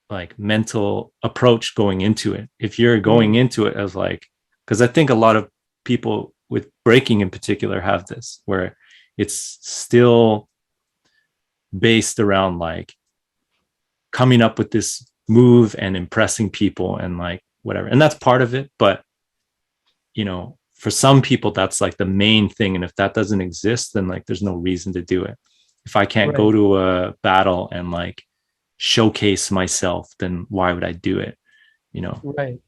like mental approach going into it. If you're going mhm, into it as like, because I think a lot of people with breaking in particular have this, where it's still based around like coming up with this move and impressing people and like whatever. And that's part of it. But, for some people, that's like the main thing. And if that doesn't exist, then like there's no reason to do it. If I can't go right, to a battle and like showcase myself, then why would I do it? You know, right.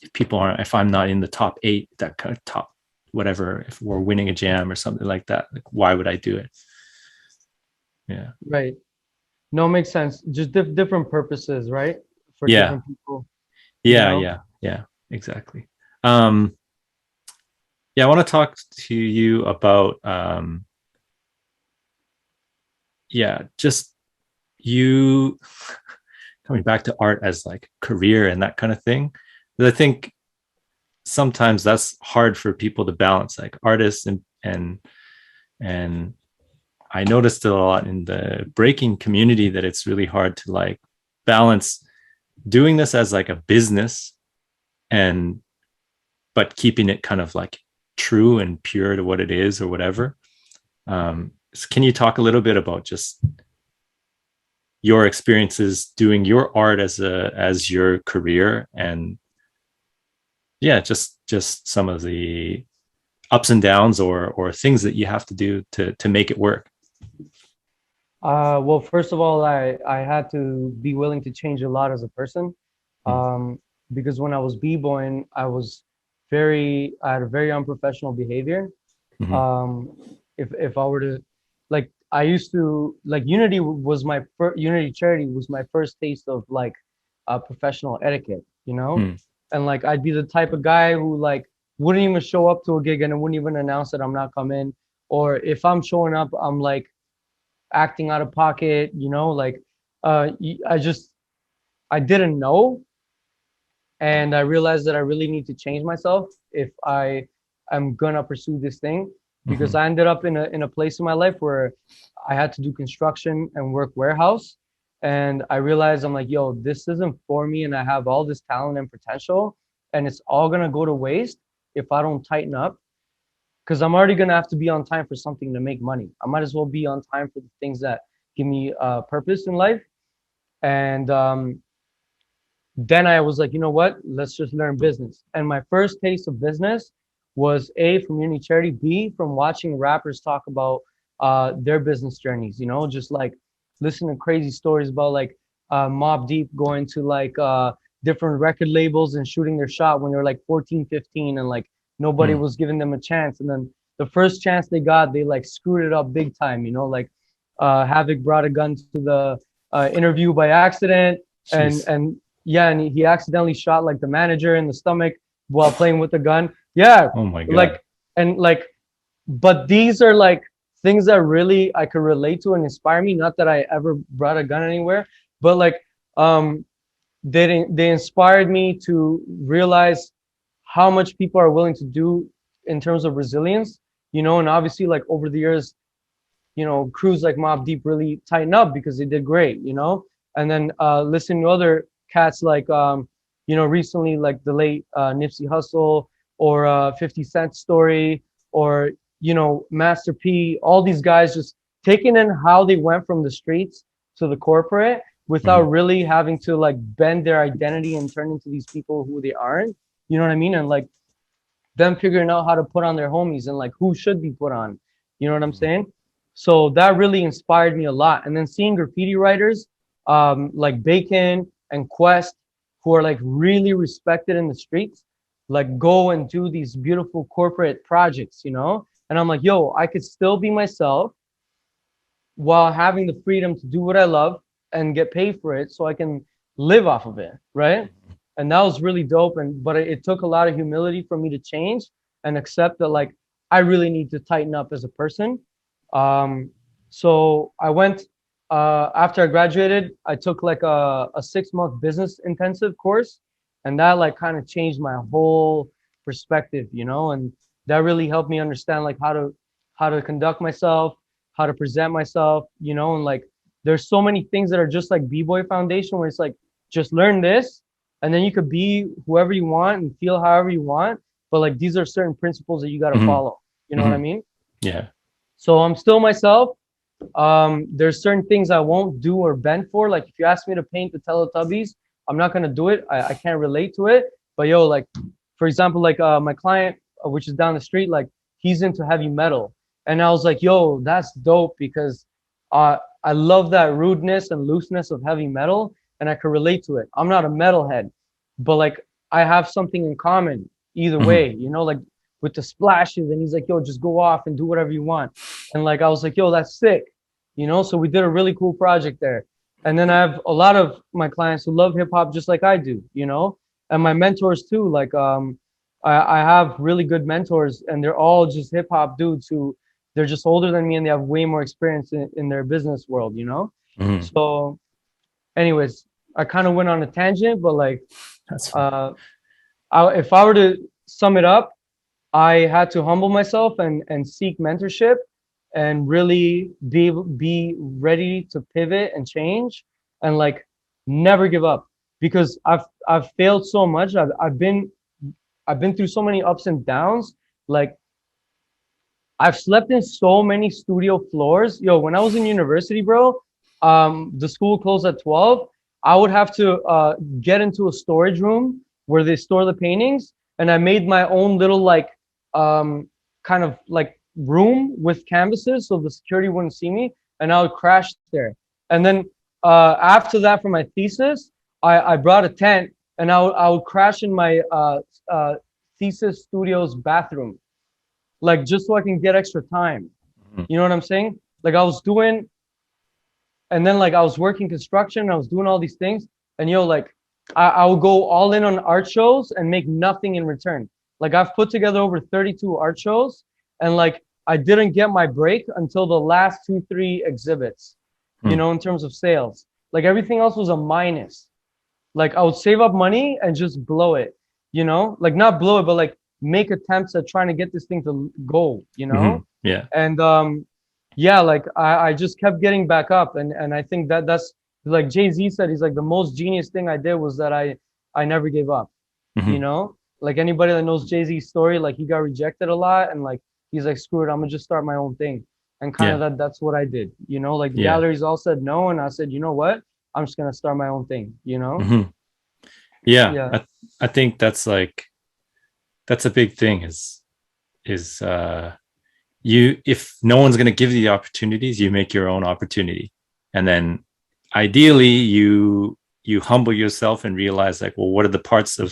if I'm not in the top 8, that kind of top whatever, if we're winning a jam or something like that, like why would I do it? Yeah. Right. No, makes sense. Just different purposes, right? For Yeah. different people, you Yeah. know? Yeah. Yeah. Exactly. Um, yeah, I want to talk to you about yeah, just you coming back to art as like career and that kind of thing. But I think sometimes that's hard for people to balance, like artists and I noticed it a lot in the breaking community, that it's really hard to like balance doing this as like a business, and but keeping it kind of like true and pure to what it is or whatever. So can you talk a little bit about just your experiences doing your art as your career, and yeah, just some of the ups and downs or things that you have to do to make it work? Well, first of all, I had to be willing to change a lot as a person, Mm, um, because when I was b-boying, I had a very unprofessional behavior. mhm, Um, if I were to, like, I used to like Unity charity was my first taste of like professional etiquette, you know, mm, and like I'd be the type of guy who like wouldn't even show up to a gig and wouldn't even announce that I'm not coming, or if I'm showing up, I'm like acting out of pocket, you know, like I just I didn't know, and I realized that I really need to change myself if I am gonna pursue this thing, because mhm, I ended up in a place in my life where I had to do construction and work warehouse, and I realized I'm like, yo, this isn't for me, and I have all this talent and potential, and it's all gonna go to waste if I don't tighten up, because I'm already gonna have to be on time for something to make money. I might as well be on time for the things that give me purpose in life, and then I was like, you know what? Let's just learn business. And my first taste of business was A, from uni charity, B, from watching rappers talk about their business journeys, you know, just like listen to crazy stories about like Mob Deep going to like different record labels and shooting their shot when they were like 14, 15, and like nobody mm. was giving them a chance. And then the first chance they got, they like screwed it up big time, you know, like Havoc brought a gun to the interview by accident, and Jeez. and yeah, and he accidentally shot like the manager in the stomach while playing with the gun. Yeah, Oh my God. like and like, but these are like things that really I could relate to and inspire me. Not that I ever brought a gun anywhere, but like um they inspired me to realize how much people are willing to do in terms of resilience, you know, and obviously like over the years, you know, crews like Mob Deep really tighten up because they did great, you know. And then listening to other cats like, you know, recently like the late Nipsey Hussle or 50 Cent Story or, you know, Master P, all these guys just taking in how they went from the streets to the corporate without Mhm, really having to like bend their identity and turn into these people who they aren't. You know what I mean? And like them figuring out how to put on their homies and like who should be put on. You know what I'm mhm, saying? So that really inspired me a lot. And then seeing graffiti writers like Bacon and Quest, who are like really respected in the streets, like go and do these beautiful corporate projects, you know? And I'm like, yo, I could still be myself while having the freedom to do what I love and get paid for it so I can live off of it, right? mhm, And that was really dope. And but it took a lot of humility for me to change and accept that like I really need to tighten up as a person. Um, so I went after I graduated, I took like a 6 month business intensive course, and that like kind of changed my whole perspective, you know, and that really helped me understand like how to conduct myself, how to present myself, you know, and like there's so many things that are just like b-boy foundation where it's like just learn this and then you could be whoever you want and feel however you want, but like these are certain principles that you got to mhm, follow, you know what I mhm. mean? Yeah. So I'm still myself. There's certain things I won't do or bend for. Like if you ask me to paint the Teletubbies, I'm not gonna do it. I can't relate to it. But yo, like for example, like my client, which is down the street, like he's into heavy metal, and I was like, yo, that's dope because I love that rudeness and looseness of heavy metal, and I can relate to it. I'm not a metalhead, but like I have something in common either Mhm, way, you know, like with the splashes. And he's like, yo, just go off and do whatever you want. And like I was like, yo, that's sick, you know. So we did a really cool project there. And then I have a lot of my clients who love hip hop just like I do, you know, and my mentors too. Like I have really good mentors, and they're all just hip hop dudes who they're just older than me and they have way more experience in their business world, you know. mhm. So, anyways, I kind of went on a tangent, but like, That's fine. uh, if I were to sum it up, I had to humble myself and seek mentorship and really be ready to pivot and change and like never give up because I've failed so much. I've been through so many ups and downs. Like I've slept in so many studio floors. Yo, when I was in university, bro, the school closed at 12. I would have to get into a storage room where they store the paintings, and I made my own little like kind of like room with canvases so the security wouldn't see me, and I would crash there. And then after that, for my thesis, I brought a tent, and I would crash in my thesis studio's bathroom, like just so I can get extra time. Mhm. You know what I'm saying? Like I was doing, and then like I was working construction, I was doing all these things, and yo, like I would go all in on art shows and make nothing in return. Like I've put together over 32 art shows, and like I didn't get my break until the last 2, 3 exhibits, you Mm. know, in terms of sales. Like everything else was a minus. Like I would save up money and just blow it, you know, like not blow it, but like make attempts at trying to get this thing to go, you Mhm. know. Yeah. And yeah, like I just kept getting back up, and I think that's like Jay-Z said, he's like the most genius thing I did was that I never gave up, you Mhm. know. Like anybody that knows Jay-Z's story, like he got rejected a lot, and like he's like, screw it, I'm gonna just start my own thing. And kind of Yeah. that's what I did, you know. Like the Yeah. galleries all said no, and I said, you know what, I'm just gonna start my own thing, you know. Mhm. Yeah. Yeah. I think that's like that's a big thing is you if no one's going to give you the opportunities, you make your own opportunity. And then ideally you humble yourself and realize like, well, what are the parts of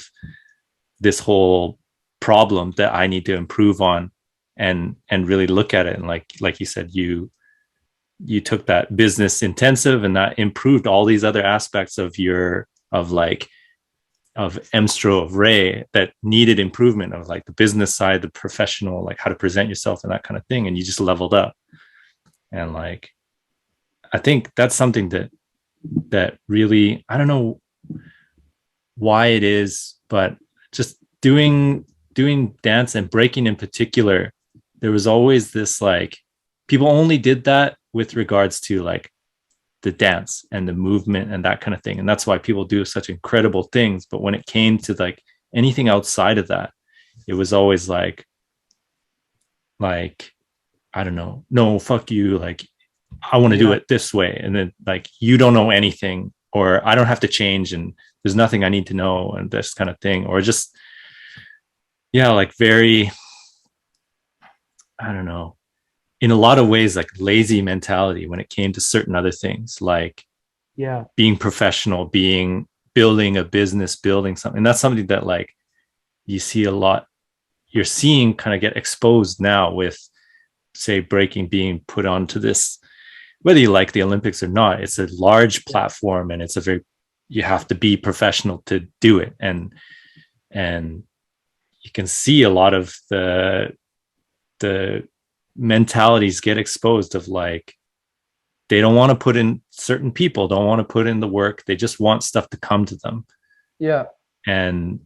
this whole problem that I need to improve on, and really look at it. And like you said, you took that business intensive and that improved all these other aspects of your of like of Emstro, of Rei, that needed improvement, of like the business side, the professional, like how to present yourself and that kind of thing. And you just leveled up. And like, I think that's something that really, I don't know why it is, but just doing dance and breaking in particular, there was always this like people only did that with regards to like the dance and the movement and that kind of thing. And that's why people do such incredible things. But when it came to like anything outside of that, it was always like, I don't know, no, fuck you. Like, I want to do Yeah. it this way. And then like, you don't know anything, or I don't have to change, and there's nothing I need to know, and this kind of thing. Or just, yeah, like very, I don't know, in a lot of ways, like lazy mentality when it came to certain other things, like Yeah. being professional, being building a business, building something. And that's something that like you see a lot, you're seeing kind of get exposed now with, say, breaking being put onto this, whether you like the Olympics or not. It's a large platform, and it's a very, you have to be professional to do it. And you can see a lot of the mentalities get exposed of like, they don't want to put in, certain people don't want to put in the work, they just want stuff to come to them. Yeah. And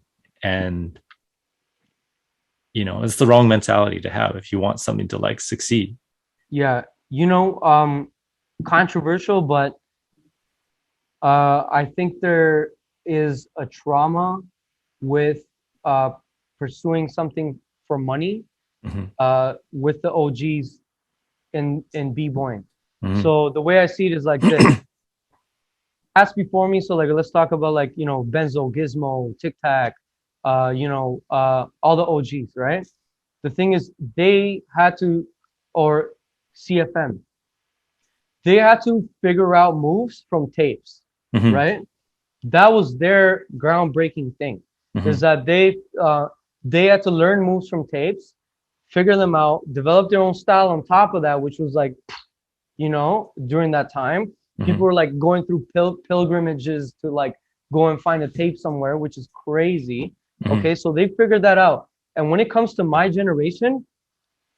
you know, it's the wrong mentality to have if you want something to like succeed. Yeah. You know, controversial, but I think there is a trauma with uh, pursuing something for money Mhm. with the OGs in b-boying. Mhm. So the way I see it is like this. Ask before me, so like let's talk about like, you know, Benzo, Gizmo, Tic Tac, you know, all the OGs, right? The thing is, they had to, or CFM, they had to figure out moves from tapes, Mhm. right? That was their groundbreaking thing, is Mhm. that they had to learn moves from tapes, figure them out, develop their own style on top of that, which was like, you know, during that time, people Mhm. were like going through pilgrimages to like go and find a tape somewhere, which is crazy. Mhm. Okay, so they figured that out. And when it comes to my generation,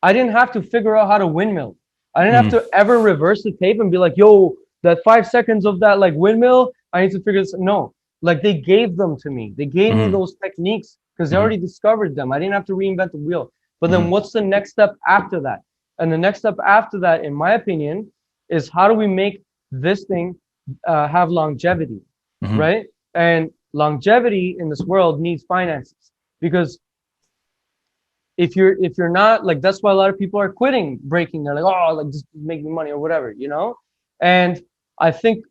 I didn't have to figure out how to windmill. I didn't have Mhm. to ever reverse the tape and be like, yo, that 5 seconds of that like windmill, I need to figure this. No, like they gave them to me. They gave me Mhm. those techniques because they Mhm. already discovered them. I didn't have to reinvent the wheel. But then Mhm. what's the next step after that? And the next step after that, in my opinion, is how do we make this thing have longevity, Mhm. right? And longevity in this world needs finances because if you're not like, that's why a lot of people are quitting breaking. They're like, oh, like just make me money or whatever, you know. And I think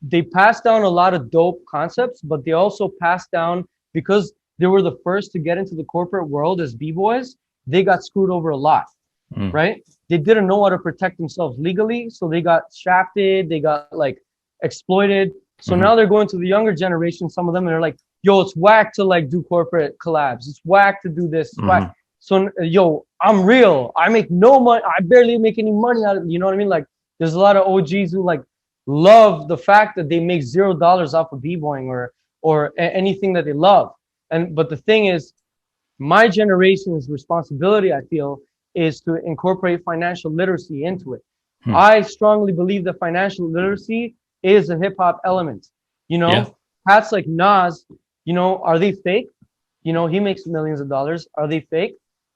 they passed down a lot of dope concepts, but they also passed down, because they were the first to get into the corporate world as b-boys, they got screwed over a lot, Mm. right? They didn't know how to protect themselves legally, so they got shafted, they got like exploited. So Mhm. now they're going to the younger generation, some of them, and they're like, yo, it's whack to like do corporate collabs, it's whack to do this, it's whack. Mhm. So yo, I'm real, I make no money, I barely make any money out of it, you know what I mean? Like there's a lot of OGs who like love the fact that they make $0 off of b-boying or anything that they love. And but the thing is, my generation's responsibility, I feel, is to incorporate financial literacy into it. Hmm. I strongly believe that financial literacy is a hip hop element. You Yeah. know, hats like Nas, you know, are they fake? You know, he makes millions of dollars. Are they fake?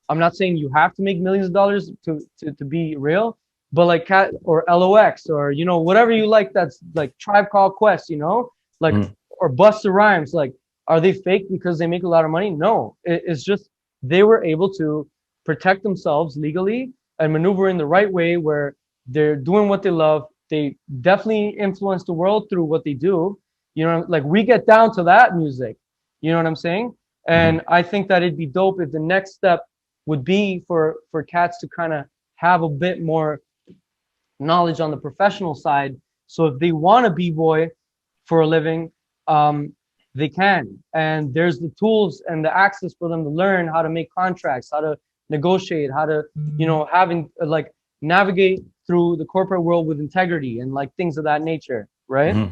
I'm not saying you have to make millions of dollars to be real, but like Cat or LOX or, you know, whatever you like, that's like Tribe Called Quest, you know, like, Mhm. or Busta Rhymes, like, are they fake because they make a lot of money? No, it's just they were able to protect themselves legally and maneuver in the right way where they're doing what they love. They definitely influence the world through what they do. You know, like we get down to that music. You know what I'm saying? Mhm. And I think that it'd be dope if the next step would be for cats to kind of have a bit more knowledge on the professional side. So if they want to b-boy for a living, they can. And there's the tools and the access for them to learn how to make contracts, how to negotiate, how to, you know, having like navigate through the corporate world with integrity and like things of that nature, right? Mhm.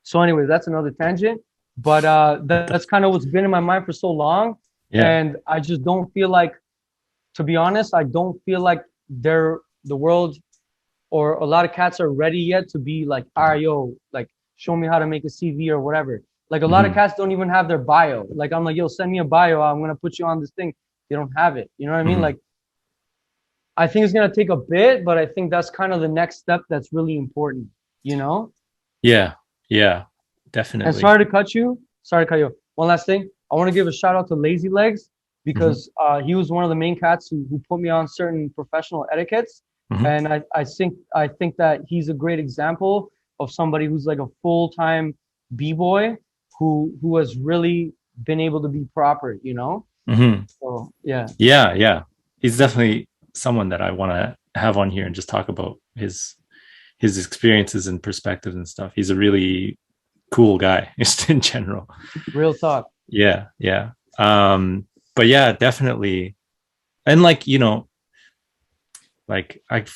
So anyway, that's another tangent. But that's kind of what's been in my mind for so long. Yeah. And I just don't feel like, to be honest, I don't feel like the world or a lot of cats are ready yet to be like, all right, yo, like show me how to make a CV or whatever. Like a lot of Mhm. cats don't even have their bio. Like I'm like, yo, send me a bio. I'm gonna put you on this thing. They don't have it. You know what I mean? Mhm. Like I think it's gonna take a bit, but I think that's kind of the next step that's really important. You know? Yeah. Yeah. And Definitely. sorry to cut you. Sorry to cut you. One last thing. I want to give a shout out to Lazy Legs Mhm. because he was one of the main cats who put me on certain professional etiquettes. Mhm. And I think that he's a great example of somebody who's like a full-time b-boy who has really been able to be proper, you know? Mhm. So yeah. Yeah. Yeah. He's definitely someone that I want to have on here and just talk about his experiences and perspectives and stuff. He's a really cool guy, just in general. Real talk. Yeah. Yeah. But yeah, definitely. And like, you know, like I've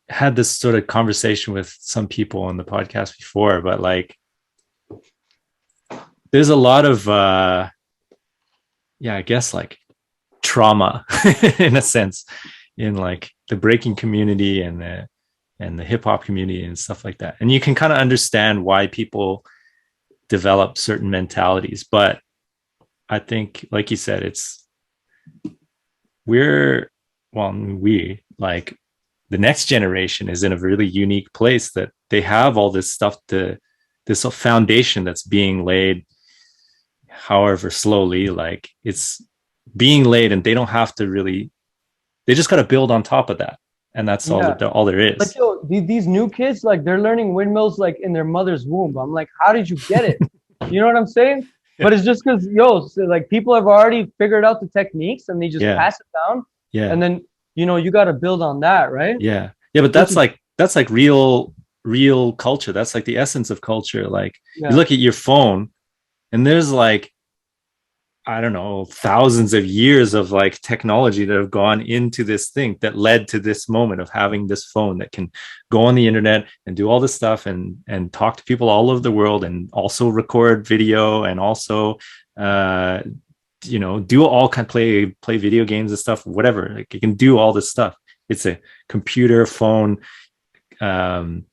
had this sort of conversation with some people on the podcast before, but like there's a lot of yeah, I guess like trauma in a sense in like the breaking community and the hip hop community and stuff like that. And you can kind of understand why people develop certain mentalities, but I think like you said, it's we're well, we like the next generation is in a really unique place that they have all this stuff to this foundation that's being laid however slowly, like it's being laid and they don't have to really, they just got to build on top of that, and that's Yeah. all there Like is. yo, these new kids, like they're learning windmills like in their mother's womb. I'm like, how did you get it? You know what I'm saying? Yeah. But it's just because yo, so like people have already figured out the techniques and they just Yeah. pass it down, Yeah. and then you know you got to build on that, right? Yeah. Yeah, but Which is that's like real culture. That's like the essence of culture. Like you yeah, look at your phone and there's like I don't know, thousands of years of like technology that have gone into this thing that led to this moment of having this phone that can go on the internet and do all this stuff and talk to people all over the world and also record video and also uh you know do all kind of play video games and stuff, whatever. Like you can do all this stuff. It's a computer, phone, um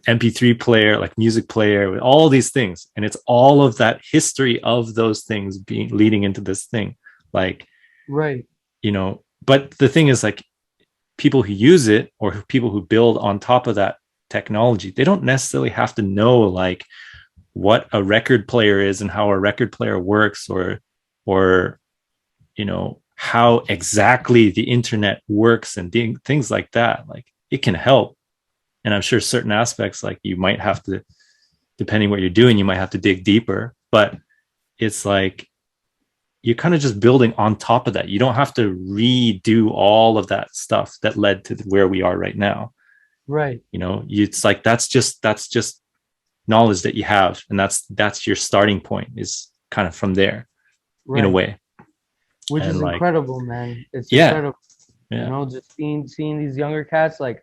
MP3 player, like music player, with all these things. And it's all of that history of those things being leading into this thing. Like, right. you know, but the thing is like people who use it or people who build on top of that technology, they don't necessarily have to know like what a record player is and how a record player works or you know, how exactly the internet works and things like that. Like it can help. And I'm sure certain aspects, like you might have to, depending what you're doing, you might have to dig deeper. But it's like you're kind of just building on top of that. You don't have to redo all of that stuff that led to where we are right now. Right. You know, it's like that's just knowledge that you have, and that's your starting point, is kind of from there, in a Right. way. Which And is like, incredible, man. It's yeah, incredible. You yeah, know, just seeing these younger cats, like,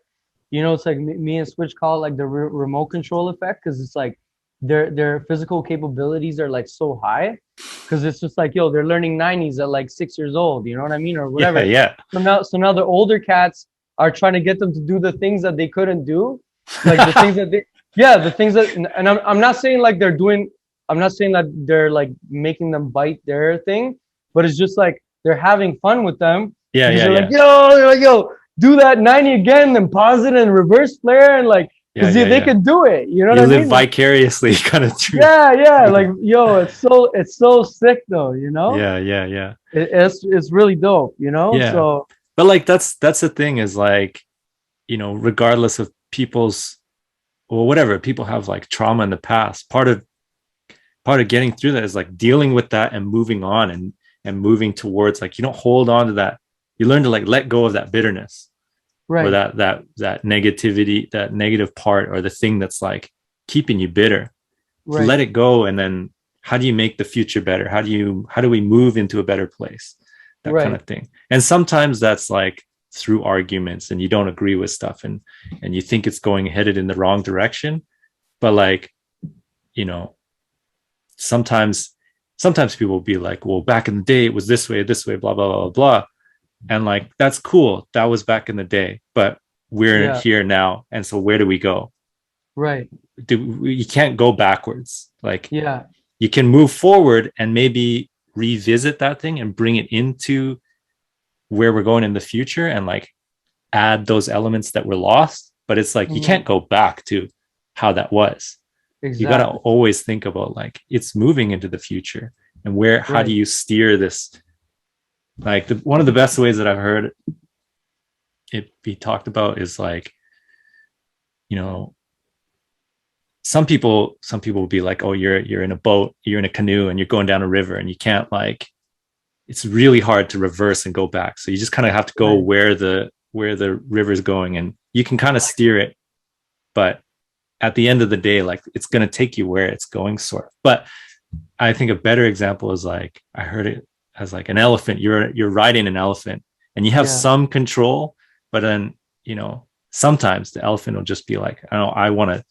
you know, it's like me and Switch call it like the remote control effect, because it's like their physical capabilities are like so high, because it's just like, yo, they're learning 90s at like 6 years old, you know what I mean, or yeah, whatever. yeah. So now the older cats are trying to get them to do the things that they couldn't do, like the things that they, yeah, the things that, and I'm not saying like they're doing, I'm not saying that they're like making them bite their thing, but it's just like they're having fun with them, Yeah, because yeah, they're like, yeah, yo, do that 90 again, then pause it and reverse flare, and like, yeah, because yeah, they yeah. can do it. You know what You I live mean? Like, vicariously kind of through yeah, through like, them. yo, it's so sick though. You know, Yeah, yeah, yeah, it's really dope. You know, yeah. so But like that's the thing, is like, you know, regardless of people's, or whatever, people have like trauma in the past. Part of getting through that is like dealing with that and moving on, and moving towards, like, you don't hold on to that. You learn to like let go of that bitterness, or right, that negativity, that negative part, or the thing that's like keeping you bitter. right, Let it go. And then how do you make the future better? How do we move into a better place? That kind right, of thing. And sometimes that's like through arguments, and you don't agree with stuff, and you think it's going headed in the wrong direction. But like, you know, sometimes people will be like, well, back in the day it was this way, blah blah blah blah. And like, that's cool, that was back in the day, but we're yeah, here now, and so where do we go? right, You can't go backwards. Like, yeah, you can move forward and maybe revisit that thing and bring it into where we're going in the future, and like add those elements that were lost. But it's like you mhm, can't go back to how that was. You got to exactly, always think about like it's moving into the future, and where, how do right, you steer this? Like, one of the best ways that I've heard it be talked about is like, you know, some people will be like, oh, you're in a boat, you're in a canoe, and you're going down a river, and you can't, like, it's really hard to reverse and go back, so you just kind of have to go right, where the river is going, and you can kind of steer it. But at the end of the day, like, it's going to take you where it's going, sort of. But I think a better example is like, I heard it as like an elephant. You're riding an elephant, and you have yeah, some control, but then, you know, sometimes the elephant will just be like, I don't know, I want to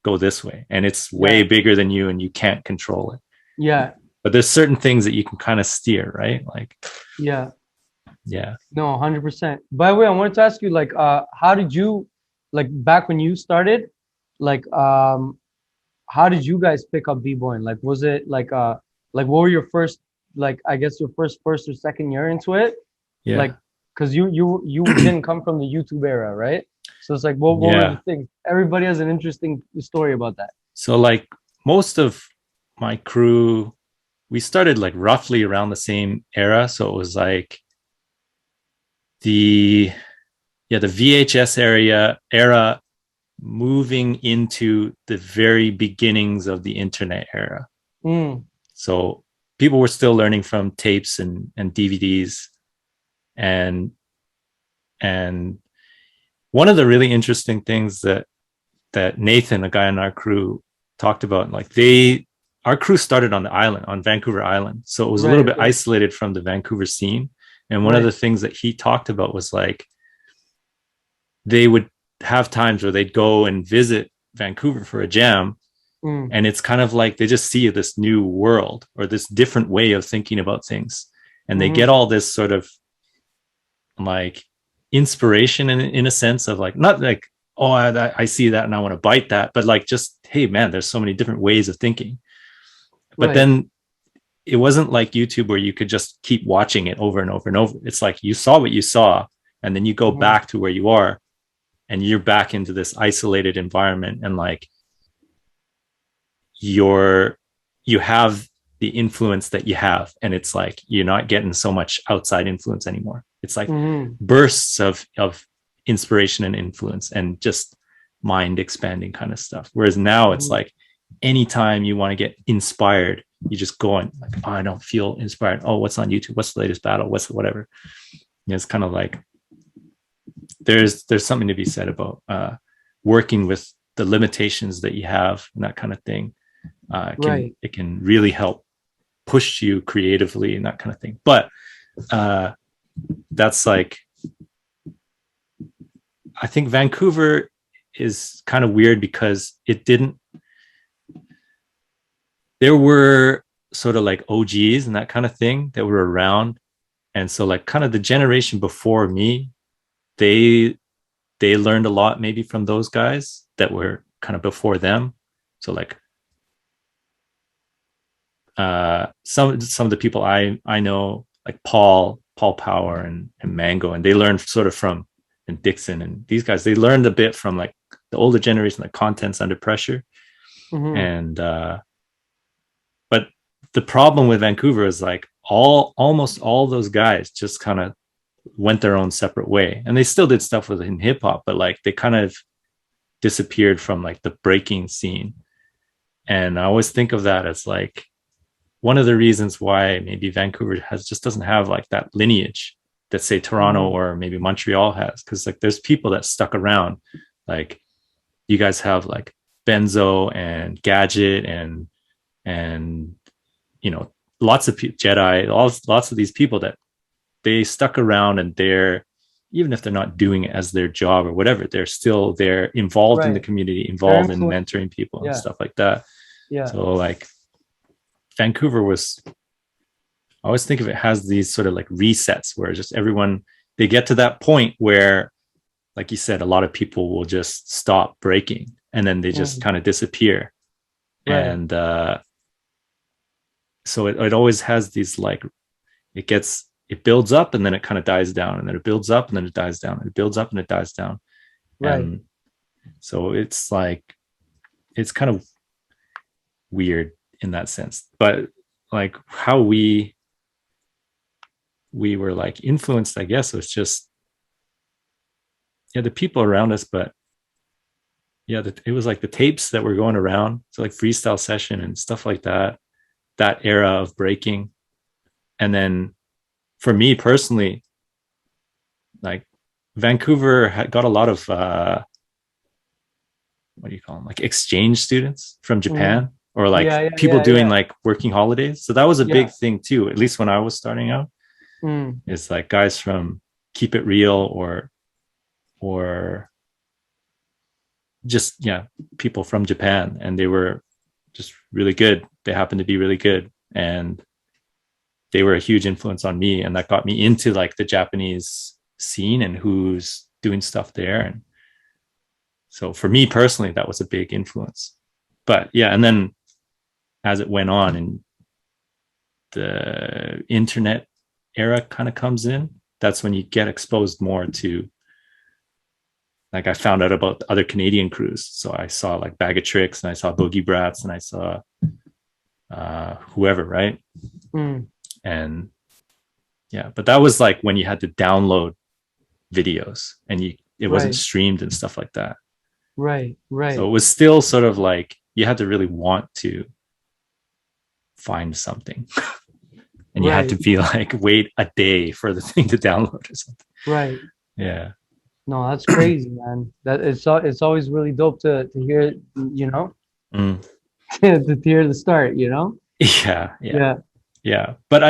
go this way, and it's way yeah, bigger than you, and you can't control it. yeah, But there's certain things that you can kind of steer, right? Like, yeah. yeah. No, 100%. By the way, I wanted to ask you, like, how did you, like, back when you started, like, how did you guys pick up b-boying? Like, was it like what were your first, like, I guess your first or second year into it? Yeah. Like, because you didn't come from the YouTube era, right? So it's like, what were the Yeah. things? Everybody has an interesting story about that. So like, most of my crew, we started like roughly around the same era. So it was like the the VHS era, moving into the very beginnings of the internet era. Mm, So people were still learning from tapes and DVDs. And and one of the really interesting things that Nathan, a guy in our crew, talked about, like, our crew started on the island, on Vancouver Island. So it was a little right, bit okay, isolated from the Vancouver scene. And one of right. the things that he talked about was like, they would have times where they'd go and visit Vancouver for a jam. Mm, And it's kind of like they just see this new world, or this different way of thinking about things. And they get mm-hmm, all this sort of like inspiration, in a sense of like, not like, oh, I see that and I want to bite that, but like, just, hey man, there's so many different ways of thinking. But right. then it wasn't like YouTube where you could just keep watching it over and over and over. It's like you saw what you saw, and then you go Mm-hmm, back to where you are, and you're back into this isolated environment, and like, you have the influence that you have, and it's like you're not getting so much outside influence anymore. It's like bursts of inspiration and influence and just mind expanding kind of stuff. Whereas now it's like anytime you want to get inspired, you just go and like, oh, I don't feel inspired. Oh, what's on YouTube? What's the latest battle? What's whatever? You know, it's kind of like there's something to be said about working with the limitations that you have and that kind of thing. It can really help push you creatively and that kind of thing. But that's like, I think Vancouver is kind of weird because there were sort of like OGs and that kind of thing that were around. And so like kind of the generation before me, they learned a lot maybe from those guys that were kind of before them. So like some of the people I know, like Paul Power and Mango, and they learned sort of from, and Dixon and these guys, they learned a bit from like the older generation, like Contents Under Pressure. And but the problem with Vancouver is like almost all those guys just kind of went their own separate way, and they still did stuff within hip hop, but like they kind of disappeared from like the breaking scene. And I always think of that as like one of the reasons why maybe Vancouver just doesn't have like that lineage that say Toronto or maybe Montreal has, because like there's people that stuck around. Like you guys have like Benzo and Gadget and you know, lots of Jedi, lots of these people that they stuck around, and they're, even if they're not doing it as their job or whatever, they're still there, involved in the community, involved in mentoring people and stuff like that. So like Vancouver was, I always think of it has these sort of like resets where just everyone, they get to that point where, like you said, a lot of people will just stop breaking and then they just kind of disappear. And so it always has these like, it builds up and then it kind of dies down, and then it builds up and then it dies down, and it builds up and it dies down. And so it's like, it's kind of weird in that sense. But like how we were like influenced, I guess, was just the people around us. But it was like the tapes that were going around, so like Freestyle Session and stuff like that era of breaking. And then for me personally, like Vancouver got a lot of what do you call them, like exchange students from Japan, or like people doing like working holidays. So that was a big thing too, at least when I was starting out. It's like guys from Keep It Real or just people from Japan, and they were just really good. They happened to be really good, and they were a huge influence on me, and that got me into like the Japanese scene and who's doing stuff there. And so for me personally, that was a big influence. But and then as it went on and the internet era kind of comes in, that's when you get exposed more to, like, I found out about other Canadian crews. So I saw like Bag of Tricks, and I saw Boogie Brats, and I saw whoever, right? And but that was like when you had to download videos, and it wasn't streamed and stuff like that. Right. So it was still sort of like you had to really want to find something. And you had to be like, wait a day for the thing to download or something. Right. Yeah. No, that's crazy, man. That it's always really dope to hear, you know, to hear the start, you know? Yeah. But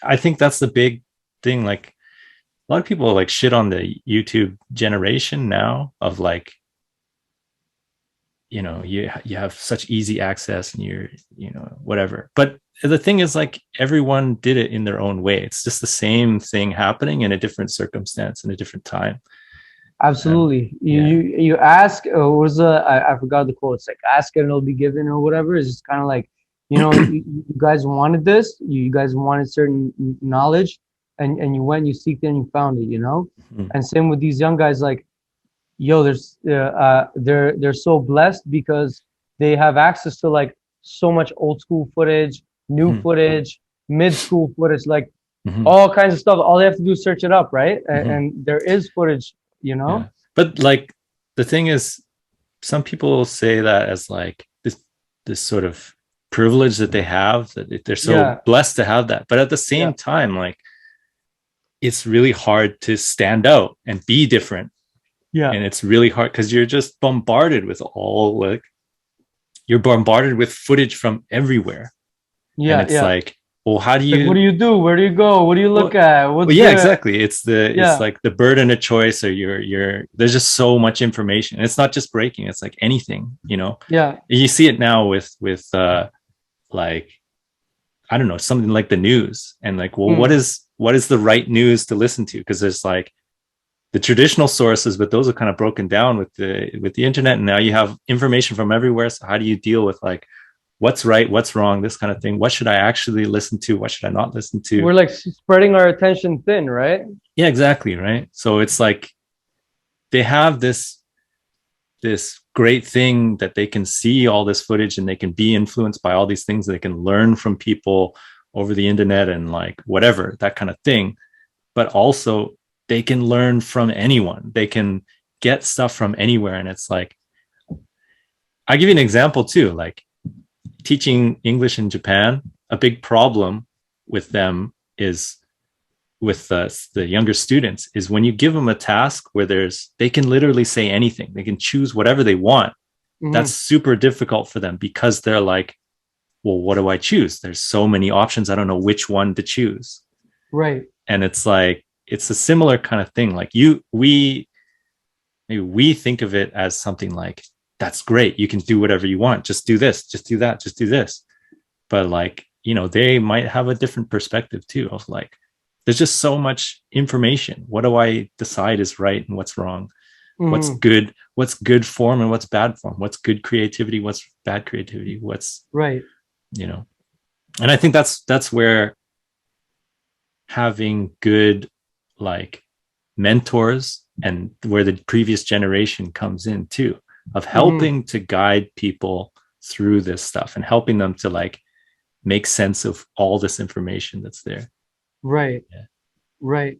I think that's the big thing. Like a lot of people like shit on the YouTube generation now of like, you know, you have such easy access and you're, you know, whatever. But the thing is, like, everyone did it in their own way. It's just the same thing happening in a different circumstance in a different time. Absolutely. You ask, or was I forgot the quote. It's like, ask and it'll be given, or whatever. It's just kind of like, you know, you guys wanted this, you guys wanted certain knowledge, and you went, you seeked it, and you found it, you know. And same with these young guys, like, yo, they're so blessed because they have access to like so much old school footage, new Mhm. footage, mid-school footage, like Mhm. all kinds of stuff. All they have to do is search it up, right? Mhm. And there is footage, Yeah. But like the thing is, some people say that as like this sort of privilege that they have, that they're so Yeah, blessed to have that. But at the yeah, same time, like it's really hard to stand out and be different. yeah, And it's really hard because you're just bombarded with all like you're bombarded with footage from everywhere. And yeah, it's yeah. like, well, how do Like, what you do you do? Where do you go? What do you look well, at? What's well, yeah, good? exactly. It's Yeah, like the burden of choice, or there's just so much information. And it's not just breaking, it's like anything, you know. yeah, You see it now with like I don't know, something like the news, and like, well, mm, what is the right news to listen to? Because there's like the traditional sources, but those are kind of broken down with the internet, and now you have information from everywhere. So how do you deal with like what's right, what's wrong, this kind of thing? What should I actually listen to? What should I not listen to? we're like spreading our attention thin, right? Yeah, exactly, right. So it's like they have this great thing that they can see all this footage and they can be influenced by all these things. They can learn from people over the internet and like whatever, that kind of thing. But also they can learn from anyone. They can get stuff from anywhere. And it's like, I'll give you an example too. Like teaching English in Japan, a big problem with them is with the younger students is when you give them a task where they can literally say anything. They can choose whatever they want. That's Hmm. super difficult for them because they're like, well, what do I choose? There's so many options. I don't know which one to choose. Right. And it's like, it's a similar kind of thing. Like maybe we think of it as something like, that's great. You can do whatever you want. Just do this, just do that, just do this. But like, you know, they might have a different perspective too of like, there's just so much information. What do I decide is right and what's wrong? Hmm. What's good form and what's bad form? What's good creativity? What's bad creativity? What's, Right. you know, and I think that's where having good like mentors and where the previous generation comes in too, of Hmm. helping to guide people through this stuff and helping them to like make sense of all this information that's there. Right. Yeah. Right.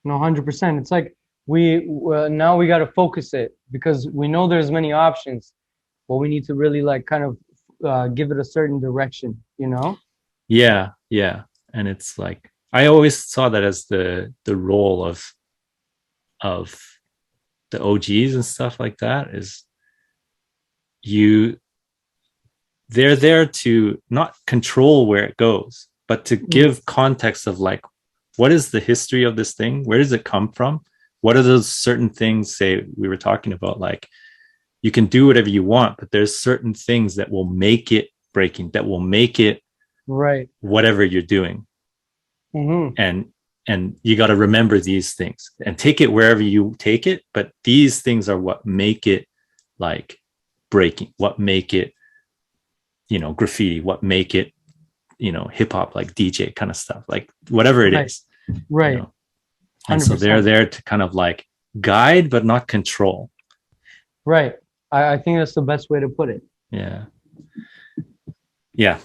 No, 100%. It's like now we got to focus it because we know there's many options, but we need to really like kind of give it a certain direction, you know? Yeah, yeah. And it's like I always saw that as the role of the OGs and stuff like that is you they're there to not control where it goes, but to Mhm. give context of like, what is the history of this thing? Where does it come from? What are those certain things, say we were talking about, like you can do whatever you want, but there's certain things that will make it breaking, that will make it Right. whatever you're doing. Hmm. And you got to remember these things and take it wherever you take it. But these things are what make it like breaking, what make it, you know, graffiti, what make it, you know, hip hop, like DJ kind of stuff, like whatever it Right. is, you Right. know. And so they're 100%. there to kind of like guide, but not control. Right. I think that's the best way to put it. Yeah. Yeah.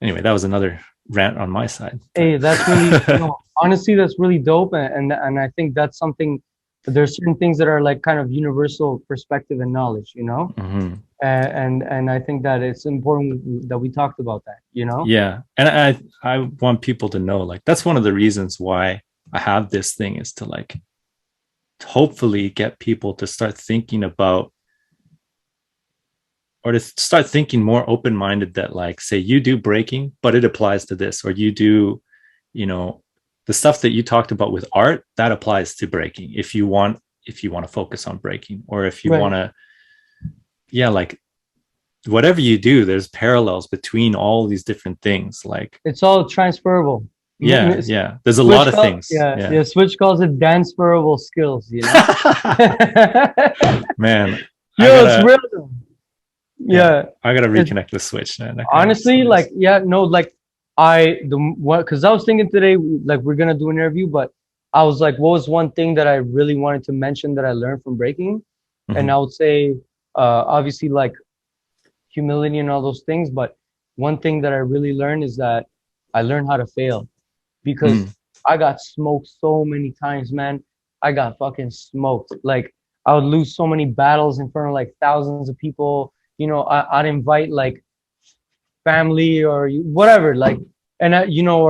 Anyway, that was another rant on my side. Hey, that's really, But no, honestly, that's really dope. And I think that's something, there's certain things that are like kind of universal perspective and knowledge, you know? Mhm. And I think that it's important that we talked about that, you know? Yeah. And I want people to know like that's one of the reasons why I have this thing is to like hopefully get people to start thinking about or to start thinking more open-minded that like say you do breaking but it applies to this, or you do, you know, the stuff that you talked about with art that applies to breaking if you want to focus on breaking, or if you want Right. to, yeah, like whatever you do there's parallels between all these different things, like It's all transferable. yeah, yeah, there's a lot Switch of call, things, yeah, yeah. yeah. Switch calls it transferable skills, you know? Man, I Yo, it's gotta, real. yeah, Yeah. I gotta It's reconnect the switch, man. That guy is so honestly like, nice. yeah, no, like the what, because I was thinking today, like we're gonna do an interview, but I was like, what was one thing that I really wanted to mention that I learned from breaking? And Mm-hmm. I would say, obviously, like humility and all those things, but one thing that I really learned is that I learned how to fail, because Mm. I got smoked so many times, man. I got fucking smoked. Like I would lose so many battles in front of like thousands of people. You know, I'd invite like family or whatever, like, and you know,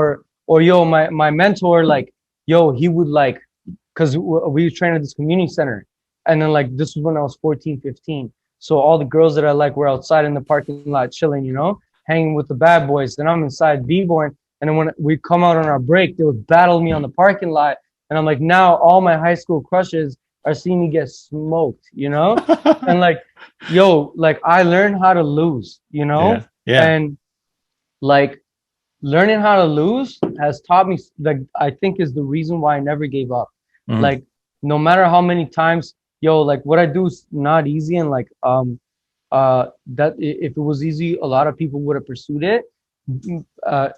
or yo, my mentor, like, yo, he would like, because we were training at this community center, and then like this was when I was 14, 15. So all the girls that I like were outside in the parking lot chilling, you know, hanging with the bad boys. Then I'm inside b-boying, and then when we come out on our break, they would battle me on the parking lot, and I'm like, now all my high school crushes are seeing me get smoked, you know, and like, yo, like I learned how to lose, you know, Yeah. Yeah. and like learning how to lose has taught me, like, I think is the reason why I never gave up. Mm. Like no matter how many times, yo, like what I do is not easy, and like that if it was easy, a lot of people would have pursued it.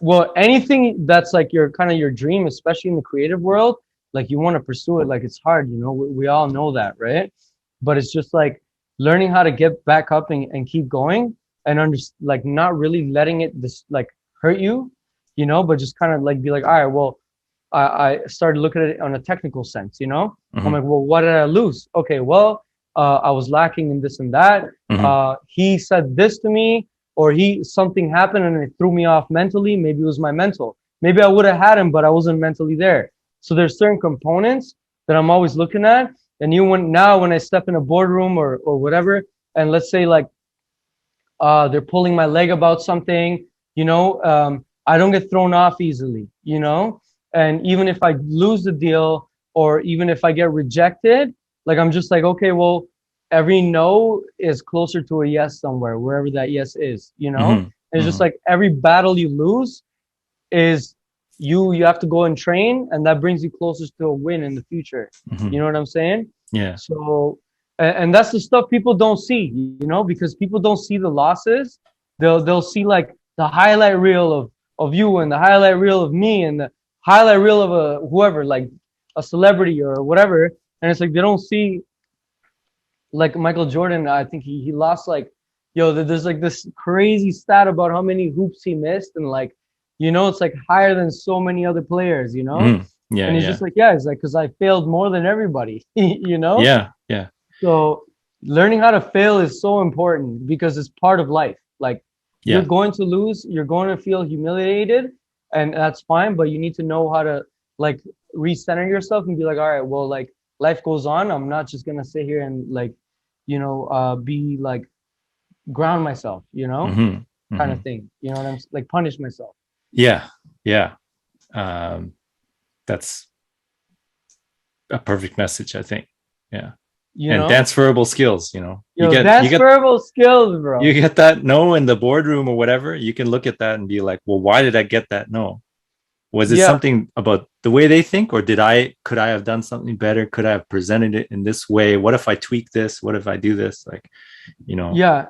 Well, anything that's like your kind of your dream, especially in the creative world, like you want to pursue it. Like it's hard, you know, we all know that, right? But it's just like learning how to get back up and keep going, and like not really letting it this like hurt you, you know, but just kind of like be like, all right, well, I started looking at it on a technical sense, you know. I'm Hmm. like, well, what did I lose? Okay, well, I was lacking in this and that. Hmm. He said this to me, or something happened and it threw me off mentally. Maybe it was my mental. Maybe I would have had him, but I wasn't mentally there. So there's certain components that I'm always looking at. And now when I step in a boardroom or whatever, and let's say like they're pulling my leg about something, you know, I don't get thrown off easily, you know. And even if I lose the deal, or even if I get rejected, like I'm just like, okay, well, every no is closer to a yes somewhere, wherever that yes is, you know. Hmm. And it's just Hmm. like every battle you lose is you have to go and train, and that brings you closer to a win in the future. Hmm. You know what I'm saying? Yeah. So, and that's the stuff people don't see, you know, because people don't see the losses. They'll see like the highlight reel of you, and the highlight reel of me, and the highlight reel of a whoever, like a celebrity or whatever. And it's like they don't see like Michael Jordan. I think he lost like, yo, there's like this crazy stat about how many hoops he missed, and like, you know, it's like higher than so many other players, you know. Mm. Yeah. And he's Yeah. just like, yeah, it's like because I failed more than everybody, you know. Yeah. Yeah. So learning how to fail is so important because it's part of life. Like you're Yeah. going to lose, you're going to feel humiliated, and that's fine, but you need to know how to like recenter yourself and be like, all right, well, like life goes on. I'm not just gonna sit here and like, you know, be like ground myself, you know, Hmm. kind Hmm. of thing. You know what I'm like punish myself. Yeah. Yeah. Um, that's a perfect message, I think. Yeah. You And know? transferable skills, you know, you Yo, get, you that's get, verbal skills, bro. you get that no in the boardroom or whatever. You can look at that and be like, well, why did I get that no? Was it Yeah, something about the way they think, or could I have done something better? Could I have presented it in this way? What if I tweak this? What if I do this? Like, you know, yeah.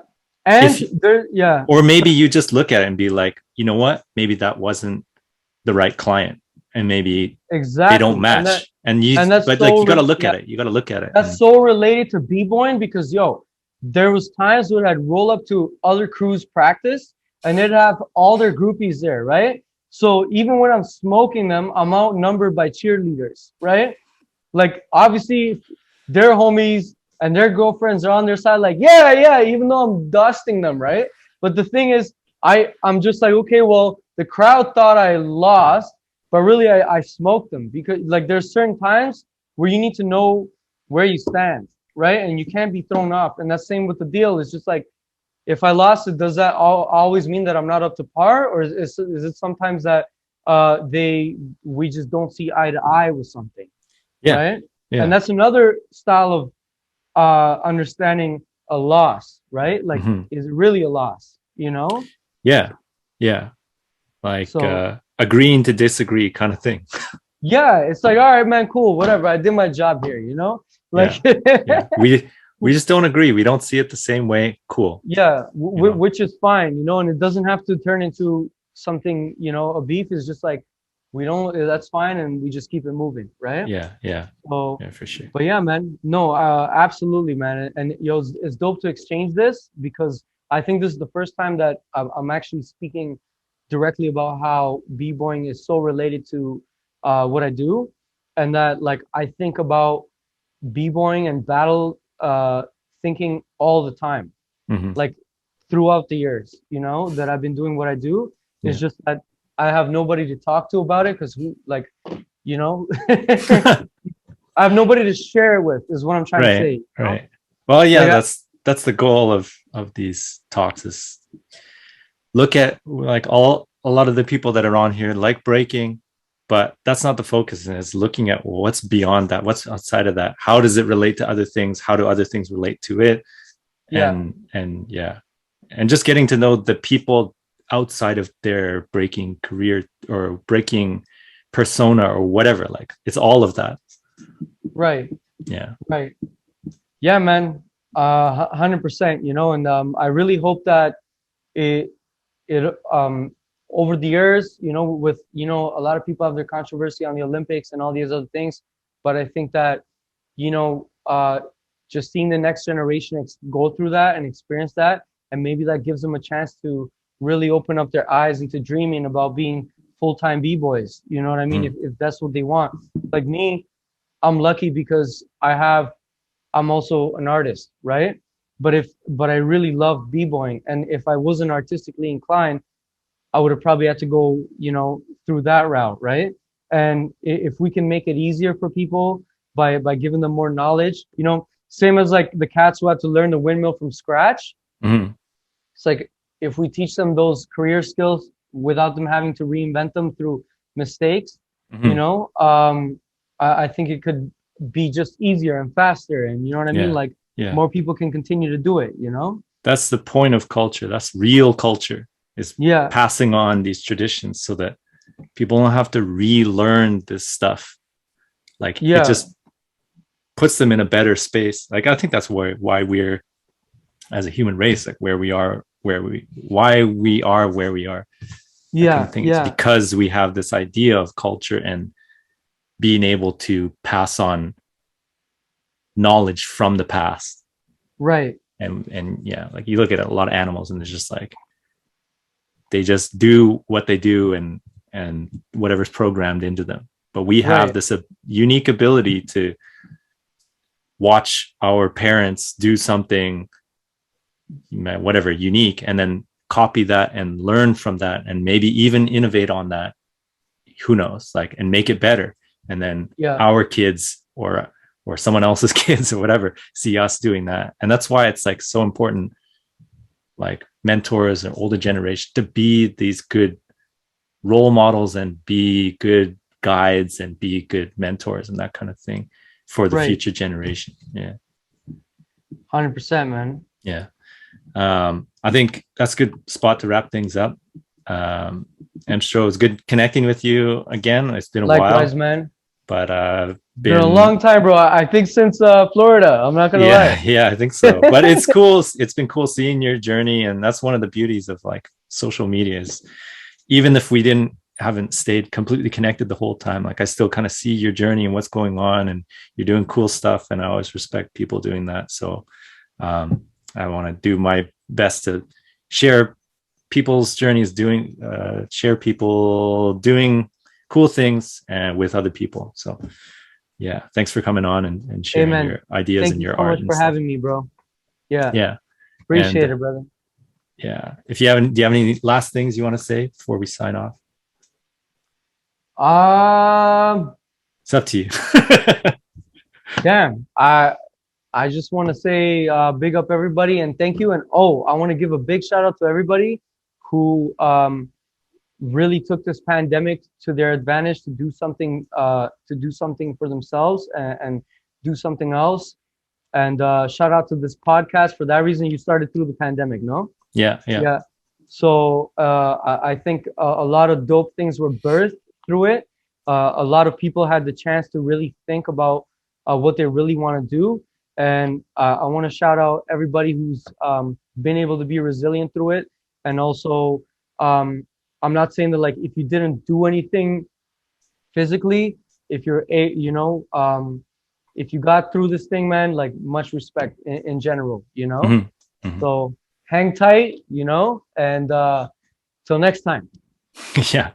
And if, there, yeah. or maybe you just look at it and be like, you know what? Maybe that wasn't the right client, and maybe they don't Exactly. match. And you, That's but like, you got to look yeah, at it. You got to look at it. that's And so related to b-boying because yo, there was times when I'd roll up to other crews practice and they'd have all their groupies there, right? So even when I'm smoking them, I'm outnumbered by cheerleaders, right? Like obviously their homies and their girlfriends are on their side, like, yeah, yeah, even though I'm dusting them, right? But the thing is, I'm just like, okay, well, the crowd thought I lost, but really I smoked them because like there's certain times where you need to know where you stand, right? And you can't be thrown off. And that's same with the deal. It's just like if I lost it, does that always mean that I'm not up to par, or is it sometimes that we just don't see eye to eye with something, yeah, right? And yeah. that's another style of understanding a loss, right? Like, Hmm. is it really a loss, you know? Yeah, yeah. Like So agreeing to disagree kind of thing. yeah, it's like, all right, man, cool, whatever. I did my job here, you know? Like, Yeah, yeah. We just don't agree. We don't see it the same way. Cool. yeah, You know. which is fine, you know, and it doesn't have to turn into something, you know, a beef is just like, we don't, that's fine, and we just keep it moving, right? Yeah, yeah, So, yeah, for sure. but yeah, man, no, absolutely, man. And yo, it's dope to exchange this because I think this is the first time that I'm actually speaking directly about how b-boying is so related to what I do, and that like I think about b-boying and battle thinking all the time, Hmm. like throughout the years, you know, that I've been doing what I do. It's Yeah. just that I have nobody to talk to about it because who, like, you know, I have nobody to share it with, is what I'm trying to Right. say. You know? Right. Well, yeah, Like, that's the goal of these talks is look at like all a lot of the people that are on here like breaking, but that's not the focus. And it's looking at what's beyond that, what's outside of that. How does it relate to other things? How do other things relate to it? yeah, And yeah, and just getting to know the people outside of their breaking career or breaking persona or whatever. Like it's all of that. right, Yeah. right. Yeah, man, 100%. You know, and I really hope that it it over the years, you know, with you know a lot of people have their controversy on the Olympics and all these other things, but I think that you know just seeing the next generation go through that and experience that, and maybe that gives them a chance to really open up their eyes into dreaming about being full-time b-boys. You know what I mean? Mm. If that's what they want. Like me, I'm lucky because I'm also an artist, right? But I really love b-boying, and if I wasn't artistically inclined, I would have probably had to go, you know, through that route, right? And if we can make it easier for people by giving them more knowledge, you know, same as like the cats who had to learn the windmill from scratch. Mm. It's like if we teach them those career skills without them having to reinvent them through mistakes, you Mm. know, I think it could be just easier and faster. And you know what I mean? Yeah. Like Yeah. more people can continue to do it, you know? That's the point of culture. That's real culture, is Yeah, passing on these traditions so that people don't have to relearn this stuff. Like it yeah, just puts them in a better space. Like I think that's why we're as a human race, like where we are, why we are where we are. I can yeah, think it's yeah, because we have this idea of culture and being able to pass on knowledge from the past. right, And yeah, like you look at a lot of animals and it's just like they just do what they do and whatever's programmed into them. But we have right, this unique ability to watch our parents do something, whatever, unique, and then copy that and learn from that and maybe even innovate on that. Who knows, like, and make it better. And then yeah, our kids or someone else's kids or whatever see us doing that. And that's why it's like so important, like mentors and older generation, to be these good role models and be good guides and be good mentors and that kind of thing for the right. future generation. Yeah. 100%, man. Yeah. I think that's a good spot to wrap things up. Emstro, it's good connecting with you again. It's been a Likewise, while, man. but Been a long been time, bro. I think since Florida. I'm not gonna lie. yeah, yeah, I think so. But it's cool. It's been cool seeing your journey, and that's one of the beauties of like social media is even if we haven't stayed completely connected the whole time, like I still kind of see your journey and what's going on, and you're doing cool stuff, and I always respect people doing that. So I want to do my best to share people's journeys, share people doing cool things and with other people. So yeah, thanks for coming on and sharing Amen. your ideas Thank and you your so art much and for stuff. having me, bro. Yeah, Yeah. appreciate And it, brother. yeah, if you haven't, do you have any last things you want to say before we sign off? Um, It's up to you. damn. I just want to say big up everybody and thank you. And oh, I want to give a big shout out to everybody who really took this pandemic to their advantage to do something for themselves and do something else. And shout out to this podcast. For that reason, you started through the pandemic, no? Yeah, yeah. Yeah. So I think a lot of dope things were birthed through it. A lot of people had the chance to really think about what they really want to do. And I want to shout out everybody who's been able to be resilient through it. And also, um, I'm not saying that like if you didn't do anything physically, if you're if you got through this thing, man, like much respect in general, you know? Hmm. Hmm. So hang tight, you know, and till next time. Yeah.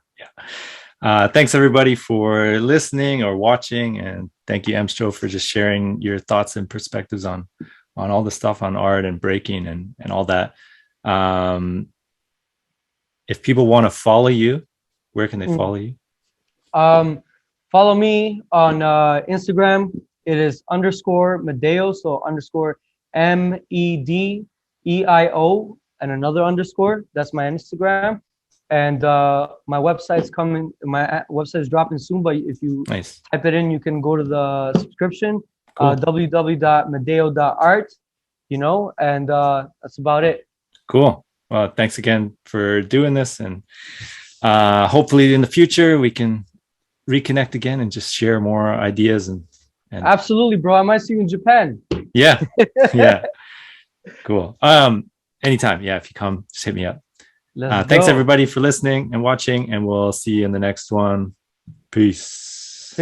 Thanks everybody for listening or watching, and thank you Emstro for just sharing your thoughts and perspectives on all the stuff on art and breaking and all that. If people want to follow you, where can they follow you? Follow me on Instagram. It is _ Medeio, so _MEDEIO and another underscore. That's my Instagram. And my website's coming. My website is dropping soon, but if you Nice. type it in, you can go to the subscription. Cool. www.medeio.art. You know, and that's about it. Cool. Well, thanks again for doing this, and hopefully in the future we can reconnect again and just share more ideas and Absolutely, bro. I might see you in Japan. Yeah. Cool. Anytime. Yeah, if you come, just hit me up. Thanks everybody for listening and watching, and we'll see you in the next one. Peace.